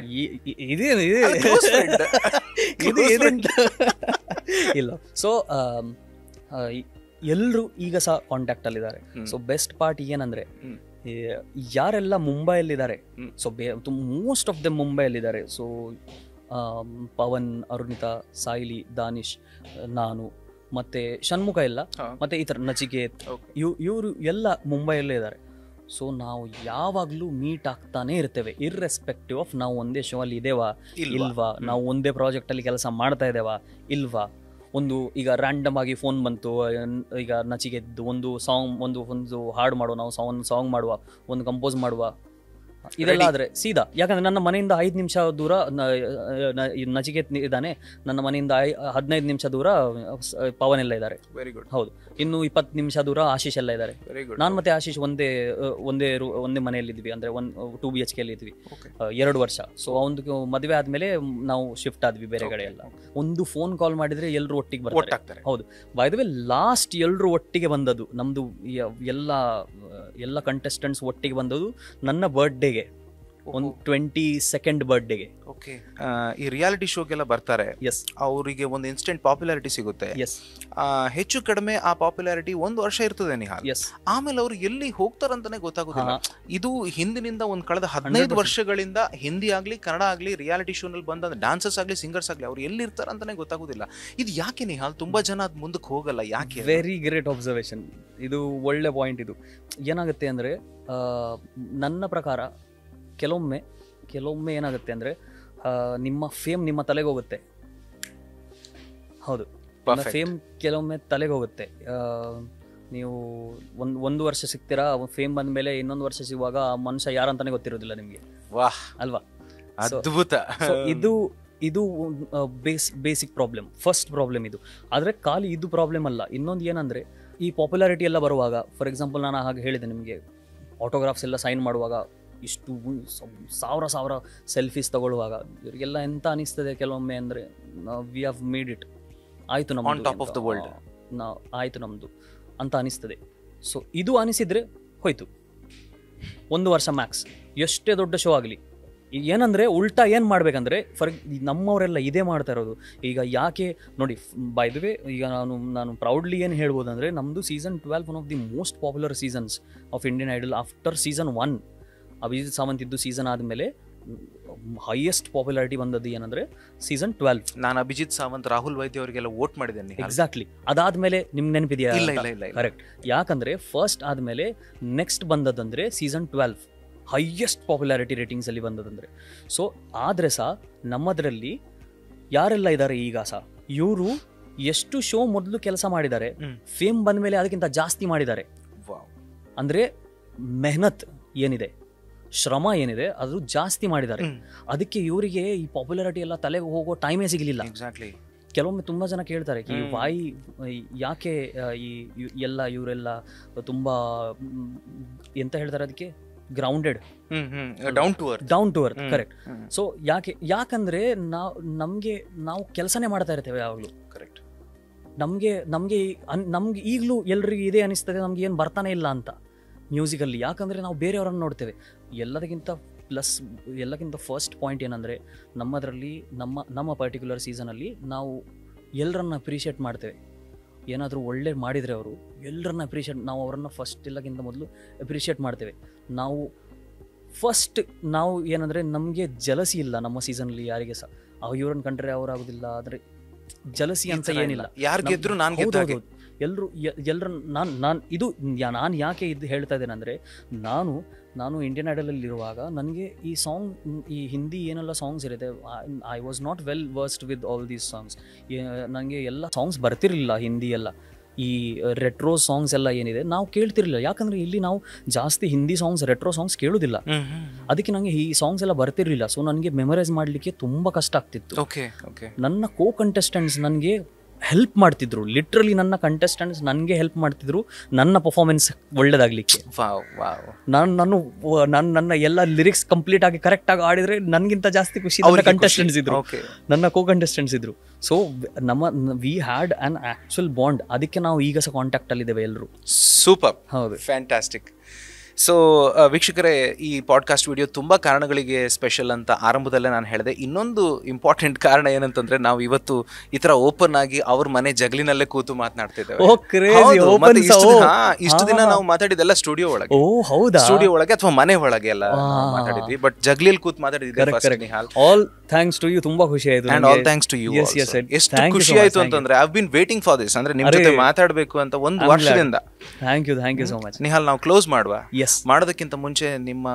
ಇಲ್ಲ, ಸೊ ಎಲ್ಲರೂ ಈಗ ಸಹ ಕಾಂಟ್ಯಾಕ್ಟ್ ಅಲ್ಲಿ ಇದ್ದಾರೆ. ಸೊ ಬೆಸ್ಟ್ ಪಾರ್ಟ್ ಏನಂದ್ರೆ, ಯಾರೆಲ್ಲ ಮುಂಬೈಯಲ್ಲಿದ್ದಾರೆ, ಸೊ ಮೋಸ್ಟ್ ಆಫ್ ದ ಮುಂಬೈಯಲ್ಲಿದ್ದಾರೆ. ಸೊ ಪವನ್, ಅರುಣಿತಾ, ಸಾಯಿಲಿ, ದಾನಿಶ್, ನಾನು ಮತ್ತೆ ಷಣ್ಮುಖ ಎಲ್ಲ, ಮತ್ತೆ ಈ ಥರ ನಚಿಕೇತ್, ಇವರು ಎಲ್ಲ ಮುಂಬೈಯಲ್ಲೇ ಇದ್ದಾರೆ. ಸೊ ನಾವು ಯಾವಾಗಲೂ ಮೀಟ್ ಆಗ್ತಾನೆ ಇರ್ತೇವೆ, ಇರ್ರೆಸ್ಪೆಕ್ಟಿವ್ ಆಫ್ ನಾವು ಒಂದೇ ಶೋ ಅಲ್ಲಿ ಇದೇವಾ ಇಲ್ವಾ, ನಾವು ಒಂದೇ ಪ್ರಾಜೆಕ್ಟ್ ಅಲ್ಲಿ ಕೆಲಸ ಮಾಡ್ತಾ ಇದ್ದೇವಾ ಇಲ್ವಾ. ಒಂದು ಈಗ ರ್ಯಾಂಡಮ್ ಆಗಿ ಫೋನ್ ಬಂತು, ಈಗ ನಚಿಗೆದ್ದು ಒಂದು ಸಾಂಗ್, ಒಂದು ಹಾಡು ಮಾಡುವ, ನಾವು ಸಾಂಗ್ ಮಾಡುವ, ಒಂದು ಕಂಪೋಸ್ ಮಾಡುವ, ಇದೆಲ್ಲ ಆದರೆ ಸೀದಾ. ಯಾಕಂದ್ರೆ ನನ್ನ ಮನೆಯಿಂದ 5 ನಿಮಿಷ ದೂರ ನಚಿಕೇತ್ ಇದ್ದಾನೆ, ನನ್ನ ಮನೆಯಿಂದ 15 ನಿಮಿಷ ದೂರ ಪವನ್ ಎಲ್ಲ ಇದ್ದಾರೆ. Very good. ಹೌದು, ಇನ್ನು 20 ನಿಮಿಷ ದೂರ ಆಶೀಶ್ ಎಲ್ಲ ಇದ್ದಾರೆ. ನಾನು ಮತ್ತೆ ಆಶೀಶ್ ಒಂದೇ ಮನೆಯಲ್ಲಿದ್ವಿ, ಅಂದ್ರೆ 2 BHK ಅಲ್ಲಿ ಇದ್ವಿ 2 ವರ್ಷ. ಸೊ ಅವನು ಮದುವೆ ಆದ್ಮೇಲೆ ನಾವು ಶಿಫ್ಟ್ ಆದ್ವಿ ಬೇರೆ ಕಡೆ ಎಲ್ಲ. ಒಂದು ಫೋನ್ ಕಾಲ್ ಮಾಡಿದ್ರೆ ಎಲ್ಲರೂ ಒಟ್ಟಿಗೆ ಬರ್ತಾರೆ. ಹೌದು, ಬೈ ದ ವೇ ಲಾಸ್ಟ್ ಎಲ್ಲರೂ ಒಟ್ಟಿಗೆ ಬಂದದ್ದು ನಮ್ದು, ಎಲ್ಲ ಕಂಟೆಸ್ಟೆಂಟ್ಸ್ ಒಟ್ಟಿಗೆ ಬಂದದ್ದು ನನ್ನ ಬರ್ಡೇಗೆ, ಒಂದು 22nd ಬರ್ಡೇಗೆ. ಓಕೆ. ಈ ರಿಯಾಲಿಟಿ ಶೋಗೆಲ್ಲ ಬರ್ತಾರೆ, ಅವರಿಗೆ ಒಂದು ಇನ್ಸ್ಟೆಂಟ್ ಪಾಪ್ಯುಲಾರಿಟಿ ಸಿಗುತ್ತೆ. ಹೆಚ್ಚು ಕಡಿಮೆ ಆ ಪಾಪ್ಯುಲಾರಿಟಿ 1 ವರ್ಷ ಇರ್ತದೆ ನಿಹಾಲ್, ಆಮೇಲೆ ಅವ್ರು ಎಲ್ಲಿ ಹೋಗ್ತಾರಂತಾನೆ ಗೊತ್ತಾಗೋದಿಲ್ಲ. ಇದು ಹಿಂದಿನಿಂದ ಒಂದ್ ಕಳೆದ 15 ವರ್ಷಗಳಿಂದ ಹಿಂದಿ ಆಗ್ಲಿ ಕನ್ನಡ ಆಗ್ಲಿ ರಿಯಾಲಿಟಿ ಶೋ ನಲ್ಲಿ ಬಂದ ಡಾನ್ಸರ್ಸ್ ಆಗ್ಲಿ ಸಿಂಗರ್ಸ್ ಆಗ್ಲಿ ಅವ್ರು ಎಲ್ಲಿ ಇರ್ತಾರಂತಾನೆ ಗೊತ್ತಾಗೋದಿಲ್ಲ. ಇದು ಯಾಕೆ ನಿಹಾಲ್ ತುಂಬಾ ಜನ ಅದ್ ಮುಂದಕ್ಕೆ ಹೋಗಲ್ಲ, ಯಾಕೆ? ವೆರಿ ಗ್ರೇಟ್ ಅಬ್ಸರ್ವೇಷನ್, ಇದು ಒಳ್ಳೆ ಪಾಯಿಂಟ್. ಇದು ಏನಾಗುತ್ತೆ ಅಂದ್ರೆ, ನನ್ನ ಪ್ರಕಾರ ಕೆಲವೊಮ್ಮೆ ಏನಾಗುತ್ತೆ ಅಂದ್ರೆ, ನಿಮ್ಮ ಫೇಮ್ ನಿಮ್ಮ ತಲೆಗೆ ಹೋಗುತ್ತೆ. ಹೌದು, ಫೇಮ್ ಕೆಲವೊಮ್ಮೆ ತಲೆಗೆ ಹೋಗುತ್ತೆ. ನೀವು ಒಂದು ವರ್ಷ ಸಿಗ್ತೀರಾ, ಫೇಮ್ ಬಂದ ಮೇಲೆ ಇನ್ನೊಂದು ವರ್ಷ ಸಿಗುವಾಗ ಆ ಮನುಷ್ಯ ಯಾರಂತಾನೆ ಗೊತ್ತಿರೋದಿಲ್ಲ ನಿಮ್ಗೆ. ವಾಹ್, ಅಲ್ವಾ? ಅದ್ಭುತ. ಇದು ಬೇಸಿಕ್ ಪ್ರಾಬ್ಲಮ್, ಫಸ್ಟ್ ಪ್ರಾಬ್ಲಮ್ ಇದು. ಆದ್ರೆ ಖಾಲಿ ಇದು ಪ್ರಾಬ್ಲಮ್ ಅಲ್ಲ, ಇನ್ನೊಂದು ಏನಂದ್ರೆ, ಈ ಪಾಪ್ಯುಲಾರಿಟಿ ಎಲ್ಲ ಬರುವಾಗ, ಫಾರ್ ಎಕ್ಸಾಂಪಲ್ ನಾನು ಹಾಗೆ ಹೇಳಿದೆ ನಿಮಗೆ, ಆಟೋಗ್ರಾಫ್ಸ್ ಎಲ್ಲ ಸೈನ್ ಮಾಡುವಾಗ ಇಷ್ಟು ಸಾವಿರ ಸೆಲ್ಫೀಸ್ ತಗೊಳ್ಳುವಾಗ ಇವರಿಗೆಲ್ಲ ಎಂತ ಅನಿಸ್ತದೆ ಕೆಲವೊಮ್ಮೆ ಅಂದರೆ, ವಿ ಹ್ಯಾವ್ ಮೇಡ್ ಇಟ್, ಆಯಿತು ನಮ್ಮ on top of the world, ಆಯಿತು ನಮ್ಮದು ಅಂತ ಅನಿಸ್ತದೆ. ಸೊ ಇದು ಅನಿಸಿದರೆ ಹೋಯ್ತು, 1 ವರ್ಷ ಮ್ಯಾಕ್ಸ್, ಎಷ್ಟೇ ದೊಡ್ಡ ಶೋ ಆಗಲಿ. ಏನಂದರೆ ಉಲ್ಟಾ ಏನು ಮಾಡಬೇಕಂದ್ರೆ, ನಮ್ಮವರೆಲ್ಲ ಇದೇ ಮಾಡ್ತಾ ಇರೋದು ಈಗ. ಯಾಕೆ ನೋಡಿ, ಬೈ ದ ವೇ, ಈಗ ನಾನು ಪ್ರೌಡ್ಲಿ ಏನು ಹೇಳ್ಬೋದು ಅಂದರೆ, ನಮ್ಮದು season 12 one of the most popular seasons of Indian Idol. After season 1 Abhijeet Sawant ಇದ್ದು ಸೀಸನ್ ಆದಮೇಲೆ ಹೈಯೆಸ್ಟ್ ಪಾಪ್ಯುಲಾರಿಟಿ ಬಂದದ್ದು ಏನಂದ್ರೆ ಸೀಸನ್ 12. ನಾನು ಅಭಿಜಿತ್ ಸಾವಂತ್, ರಾಹುಲ್ ವೈದ್ಯ ಅವರಿಗೆಲ್ಲ ವೋಟ್ ಮಾಡಿದ್ದೇನೆ. ಎಕ್ಸಾಕ್ಟ್ಲಿ. ಅದಾದ್ಮೇಲೆ ನಿಮ್ಗೆ ನೆನಪಿದೆಯಾ? ಕರೆಕ್ಟ್. ಯಾಕಂದ್ರೆ ಫಸ್ಟ್ ಆದ್ಮೇಲೆ ನೆಕ್ಸ್ಟ್ ಬಂದದಂದ್ರೆ ಸೀಸನ್ 12 ಹೈಯೆಸ್ಟ್ ಪಾಪ್ಯುಲಾರಿಟಿ ರೇಟಿಂಗ್ಸ್ ಅಲ್ಲಿ ಬಂದದಂದ್ರೆ. ಸೊ ಆದ್ರೆ ಸಹ ನಮ್ಮದ್ರಲ್ಲಿ ಯಾರೆಲ್ಲ ಇದ್ದಾರೆ ಈಗ ಸಹ, ಇವರು ಎಷ್ಟು ಶೋ ಮೊದಲು ಕೆಲಸ ಮಾಡಿದ್ದಾರೆ, ಫೇಮ್ ಬಂದ ಮೇಲೆ ಅದಕ್ಕಿಂತ ಜಾಸ್ತಿ ಮಾಡಿದ್ದಾರೆ. ಅಂದ್ರೆ ಮೆಹನತ್ ಏನಿದೆ, ಶ್ರಮ ಏನಿದೆ, ಅದು ಜಾಸ್ತಿ ಮಾಡಿದ್ದಾರೆ. ಅದಕ್ಕೆ ಇವರಿಗೆ ಈ ಪಾಪ್ಯುಲಾರಿಟಿ ಎಲ್ಲ ತಲೆಗೆ ಹೋಗೋ ಟೈಮೇ ಸಿಗಲಿಲ್ಲ. ಎಕ್ಸಾಕ್ಟ್ಲಿ. ಕೆಲವೊಮ್ಮೆ ತುಂಬಾ ಜನ ಕೇಳ್ತಾರೆ, ಯಾಕೆ ಎಲ್ಲ ಇವರೆಲ್ಲ ತುಂಬಾ ಎಂತ ಹೇಳ್ತಾರೆ ಅದಕ್ಕೆ, grounded, down to earth. Correct. So ಯಾಕಂದ್ರೆ ನಾವು ಕೆಲಸನೇ ಮಾಡ್ತಾ ಇರ್ತೇವೆ ಯಾವಾಗಲೂ. ಕರೆಕ್ಟ್. ನಮ್ಗೆ ಈಗಲೂ ಎಲ್ರಿಗೂ ಇದೇ ಅನಿಸ್ತದೆ, ನಮ್ಗೆ ಏನು ಬರ್ತಾನೆ ಇಲ್ಲ ಅಂತ ಮ್ಯೂಸಿಕಲ್ಲಿ. ಯಾಕಂದರೆ ನಾವು ಬೇರೆಯವರನ್ನು ನೋಡ್ತೇವೆ. ಎಲ್ಲಕ್ಕಿಂತ ಫಸ್ಟ್ ಪಾಯಿಂಟ್ ಏನಂದರೆ, ನಮ್ಮದರಲ್ಲಿ ನಮ್ಮ ಪರ್ಟಿಕ್ಯುಲರ್ ಸೀಸನಲ್ಲಿ ನಾವು ಎಲ್ಲರನ್ನ ಅಪ್ರಿಷಿಯೇಟ್ ಮಾಡ್ತೇವೆ. ಏನಾದರೂ ಒಳ್ಳೆ ಮಾಡಿದರೆ ಅವರು ಎಲ್ಲರನ್ನ ನಾವು ಅವರನ್ನು ಫಸ್ಟ್ ಎಲ್ಲಕ್ಕಿಂತ ಮೊದಲು ಅಪ್ರಿಷಿಯೇಟ್ ಮಾಡ್ತೇವೆ. ನಾವು ಏನಂದರೆ, ನಮಗೆ ಜಲಸಿ ಇಲ್ಲ ನಮ್ಮ ಸೀಸನಲ್ಲಿ ಯಾರಿಗೆ ಸಹ. ಇವ್ರನ್ನ ಕಂಡ್ರೆ ಅವರಾಗೋದಿಲ್ಲ, ಆದರೆ ಜಲಸಿ ಅಂತ ಏನಿಲ್ಲ. ಎಲ್ಲರೂ ನಾನು ಯಾಕೆ ಇದು ಹೇಳ್ತಾ ಇದ್ದೇನೆ ಅಂದರೆ, ನಾನು ಇಂಡಿಯನ್ ಐಡಲಲ್ಲಿರುವಾಗ ನನಗೆ ಈ ಹಿಂದಿ ಏನೆಲ್ಲ ಸಾಂಗ್ಸ್ ಇರುತ್ತೆ, I was not well versed with all these songs. ನನಗೆ ಎಲ್ಲ ಸಾಂಗ್ಸ್ ಬರ್ತಿರಲಿಲ್ಲ ಹಿಂದಿ ಎಲ್ಲ. ಈ ರೆಟ್ರೋ ಸಾಂಗ್ಸ್ ಎಲ್ಲ ಏನಿದೆ ನಾವು ಕೇಳ್ತಿರ್ಲಿಲ್ಲ. ಯಾಕಂದರೆ ಇಲ್ಲಿ ನಾವು ಜಾಸ್ತಿ ಹಿಂದಿ ಸಾಂಗ್ಸ್, ರೆಟ್ರೋ ಸಾಂಗ್ಸ್ ಕೇಳೋದಿಲ್ಲ. ಅದಕ್ಕೆ ನನಗೆ ಈ ಸಾಂಗ್ಸ್ ಎಲ್ಲ ಬರ್ತಿರ್ಲಿಲ್ಲ. ಸೊ ನನಗೆ ಮೆಮರೈಸ್ ಮಾಡಲಿಕ್ಕೆ ತುಂಬ ಕಷ್ಟ ಆಗ್ತಿತ್ತು. ನನ್ನ ಕೋ ಕಂಟೆಸ್ಟೆಂಟ್ಸ್ ನನಗೆ ಹೆಲ್ಪ್ ಮಾಡ್ತಿದ್ರು, ಲಿಟ್ರಲಿ ನನ್ನ ಕಂಟೆಸ್ಟೆಂಟ್ಸ್ ನನಗೆ ಹೆಲ್ಪ್ ಮಾಡ್ತಿದ್ರು ನನ್ನ ಪರ್ಫಾರ್ಮೆನ್ಸ್ ಒಳ್ಳೇದಾಗಲಿಕ್ಕೆ. ನನ್ನ ಎಲ್ಲ ಲಿರಿಕ್ಸ್ ಕಂಪ್ಲೀಟ್ ಆಗಿ ಕರೆಕ್ಟಾಗಿ ಆಡಿದರೆ ನನಗಿಂತ ಜಾಸ್ತಿ ಖುಷಿ ನನ್ನ ಕಂಟೆಸ್ಟೆಂಟ್ಸ್ ಇದ್ರು, ನನ್ನ ಕೋ ಕಂಟೆಸ್ಟೆಂಟ್ಸ್ ಇದ್ರು. So we had on actual bond. ಅದಕ್ಕೆ ನಾವು ಈಗ ಸಹ ಕಾಂಟ್ಯಾಕ್ಟಲ್ಲಿದ್ದೇವೆ ಎಲ್ಲರೂ. ಸೂಪರ್, ಹೌದು, ಫ್ಯಾಂಟಾಸ್ಟಿಕ್. ಸೊ ವೀಕ್ಷಕರೇ, ಈ ಪಾಡ್ಕಾಸ್ಟ್ ವಿಡಿಯೋ ತುಂಬ ಕಾರಣಗಳಿಗೆ ಸ್ಪೆಷಲ್ ಅಂತ ಆರಂಭದಲ್ಲೇ ನಾನು ಹೇಳಿದೆ. ಇನ್ನೊಂದು ಇಂಪಾರ್ಟೆಂಟ್ ಕಾರಣ ಏನಂತಂದ್ರೆ, ನಾವು ಇವತ್ತು ಈ ಥರ ಓಪನ್ ಆಗಿ ಅವ್ರ ಮನೆ ಜಗಲಿನಲ್ಲೇ ಕೂತು ಮಾತನಾಡ್ತಿದ್ದೇವೆ. ಇಷ್ಟು ದಿನ ನಾವು ಮಾತಾಡಿದೆಲ್ಲ ಸ್ಟುಡಿಯೋ ಒಳಗೆ, ಸ್ಟುಡಿಯೋ ಒಳಗೆ ಅಥವಾ ಮನೆ ಒಳಗೆ ಎಲ್ಲ ಮಾತಾಡಿದ್ವಿ, ಬಟ್ ಜಗಲಿಯಲ್ಲಿ ಕೂತು ಮಾತಾಡಿದ್ವಿ. Nihal, all thanks to you. ತುಂಬಾ ಖುಷಿ ಆಯ್ತು. And all thanks to you. ಎಷ್ಟು ಖುಷಿ ಆಯ್ತು ಅಂತಂದ್ರೆ, I have been waiting for this. ಅಂದ್ರೆ ನಿಮ್ ಜೊತೆ ಮಾತಾಡಬೇಕು ಅಂತ ಒಂದು ವರ್ಷದಿಂದ. Thank you so much. Nihal, ನಾವು ಕ್ಲೋಸ್ ಮಾಡುವ. ಮಾಡೋದಕ್ಕಿಂತ ಮುಂಚೆ ನಿಮ್ಮ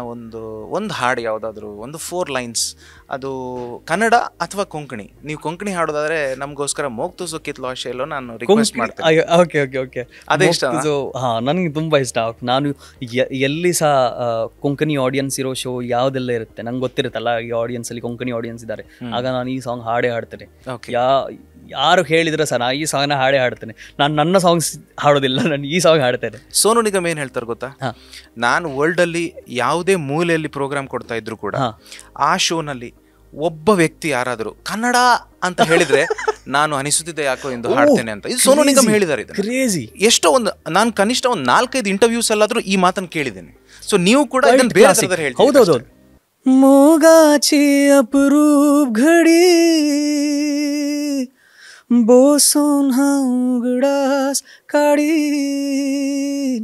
ಒಂದು ಹಾಡು ಯಾವುದಾದ್ರು ಒಂದು 4 ಲೈನ್ಸ್, ಅದು ಕನ್ನಡ ಅಥವಾ ಕೊಂಕಣಿ. ನೀವು ಕೊಂಕಣಿ ಹಾಡೋದಾದ್ರೆ ನಮಗೋಸ್ಕರ ಮೋಗ್ತು ಸೊ ಕಿತ್ಲೋ ಶೈಲೋ ನಾನು ರಿಕ್ವೆಸ್ಟ್ ಮಾಡ್ತೇನೆ. ಓಕೆ, ಅದೇ ಇಷ್ಟ. ನನಗೆ ತುಂಬಾ ಇಷ್ಟ. ನಾನು ಎಲ್ಲಿ ಸಹ ಕೊಂಕಣಿ ಆಡಿಯನ್ಸ್ ಇರೋ ಶೋ ಯಾವುದೆಲ್ಲ ಇರುತ್ತೆ, ನಂಗೆ ಗೊತ್ತಿರುತ್ತಲ್ಲ ಈ ಆಡಿಯನ್ಸ್ ಅಲ್ಲಿ ಕೊಂಕಣಿ ಆಡಿಯನ್ಸ್ ಇದ್ದಾರೆ, ಆಗ ನಾನು ಈ ಸಾಂಗ್ ಹಾಡೇ ಹಾಡ್ತೇನೆ. ಯಾರು ಹೇಳಿದ್ರೆ ಸರ್ ನಾ ಈ ಸಾಂಗ್ನ ಹಾಡೇ ಹಾಡ್ತೇನೆ. ನಾನು ನನ್ನ ಸಾಂಗ್ಸ್ ಹಾಡೋದಿಲ್ಲ, ನಾನು ಈ ಸಾಂಗ್ ಹಾಡ್ತೇನೆ. ಸೋನು ನಿಗಮ್ ಏನ್ ಹೇಳ್ತಾರೆ ಗೊತ್ತಾ, ನಾನು ವರ್ಲ್ಡ್ ಅಲ್ಲಿ ಯಾವುದೇ ಮೂಲೆಯಲ್ಲಿ ಪ್ರೋಗ್ರಾಮ್ ಕೊಡ್ತಾ ಇದ್ರು ಕೂಡ ಆ ಶೋನಲ್ಲಿ ಒಬ್ಬ ವ್ಯಕ್ತಿ ಯಾರಾದರೂ ಕನ್ನಡ ಅಂತ ಹೇಳಿದ್ರೆ ನಾನು ಅನಿಸುತ್ತಿದ್ದೆ ಯಾಕೋ ಎಂದು ಹಾಡ್ತೇನೆ ಅಂತ. ಇದು ಸೋನು ನಿಗಮ್ ಹೇಳಿದ್ದಾರೆ. ಕ್ರೇಜಿ. ಎಷ್ಟೋ ನಾನು ಕನಿಷ್ಠ ಒಂದು 4-5 ಇಂಟರ್ವ್ಯೂಸ್ ಅಲ್ಲಾದ್ರೂ ಈ ಮಾತನ್ನು ಕೇಳಿದ್ದೇನೆ. ಸೊ ನೀವು ಕೂಡ ಹೌದೌದು. मोगाची अपरूप घडी बोसून हा उघडास काढीन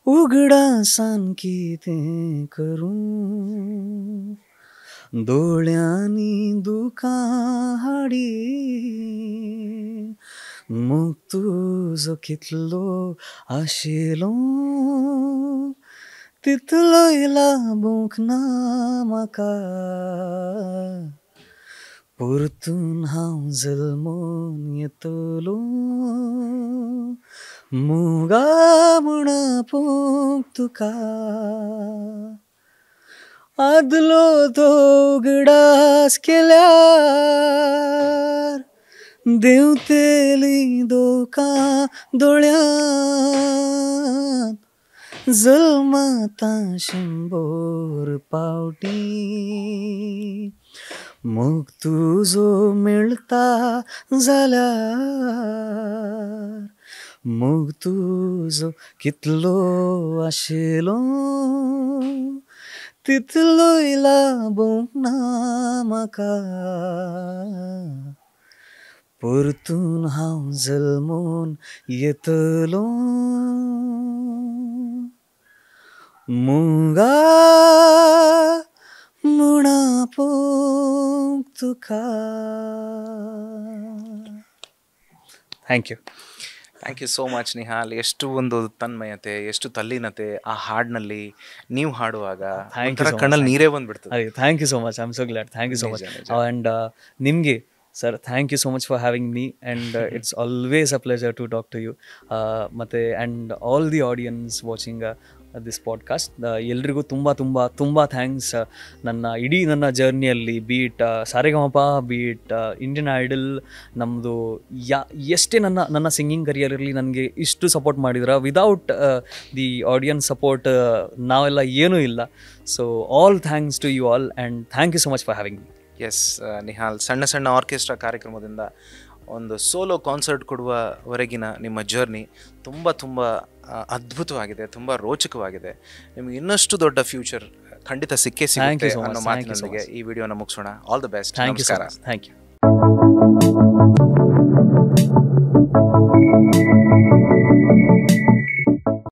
उघडासान किती करू डोळ्यांनी दुका हाडी मग तुझो कितलो आशिलो तितलो लाबूंक ना म्हाका परतून हांव जल्मून येतलो मुगा म्हणा पोंक तुका आदलो तो उगडास केल्यार देंवतेली दोका दोळ्यांत जल्माता 100 पावटी मग तुजो मेळता जाल्यार मग तुजो कितलो आशिलो तितलो लाबूंक ना म्हाका परतून हांव जल्मून येतलो मुगा म्हणा पोंक तुका. Thank you so much Nihal. ಎಷ್ಟು ಒಂದು ತನ್ಮಯತೆ, ಎಷ್ಟು ತಲ್ಲೀನತೆ ಆ ಹಾಡಿನಲ್ಲಿ ನೀವು ಹಾಡುವಾಗ ಕಣ್ಣಲ್ಲಿ ನೀರೇ ಬಂದ್ಬಿಡ್ತದೆ. Thank you so much. I am so glad. Thank you so much. And ನಿಮಗೆ sir, thank you so much for having me and it's always a pleasure to talk to you. ಮತ್ತು and all the audience watching this podcast, ಎಲ್ರಿಗೂ ತುಂಬ ತುಂಬ ತುಂಬ thanks. ನನ್ನ ಜರ್ನಿಯಲ್ಲಿ be it Sa Re Ga Ma Pa, be it Indian Idol, ನಮ್ಮದು ಎಷ್ಟೇ ನನ್ನ ಸಿಂಗಿಂಗ್ ಕರಿಯರಲ್ಲಿ ನನಗೆ ಇಷ್ಟು ಸಪೋರ್ಟ್ ಮಾಡಿದ್ರೆ, ವಿದೌಟ್ ದಿ ಆಡಿಯನ್ಸ್ ಸಪೋರ್ಟ್ ನಾವೆಲ್ಲ ಏನೂ ಇಲ್ಲ. So all thanks to you all and thank you so much for having me. Yes Nihal, ಸಣ್ಣ ಸಣ್ಣ ಆರ್ಕೆಸ್ಟ್ರಾ ಕಾರ್ಯಕ್ರಮದಿಂದ ಒಂದು ಸೋಲೋ ಕಾನ್ಸರ್ಟ್ ಕೊಡುವವರೆಗಿನ ನಿಮ್ಮ ಜರ್ನಿ ತುಂಬ ತುಂಬ ಅದ್ಭುತವಾಗಿದೆ, ತುಂಬ ರೋಚಕವಾಗಿದೆ. ನಿಮಗೆ ಇನ್ನಷ್ಟು ದೊಡ್ಡ ಫ್ಯೂಚರ್ ಖಂಡಿತ ಸಿಕ್ಕೇ ಸಿಗುತ್ತೆ ಅನ್ನೋ ಮಾತಿನೊಂದಿಗೆ ಈ ವಿಡಿಯೋನ ಮುಗಿಸೋಣ. All the best. ನಮಸ್ಕಾರ. Thank you.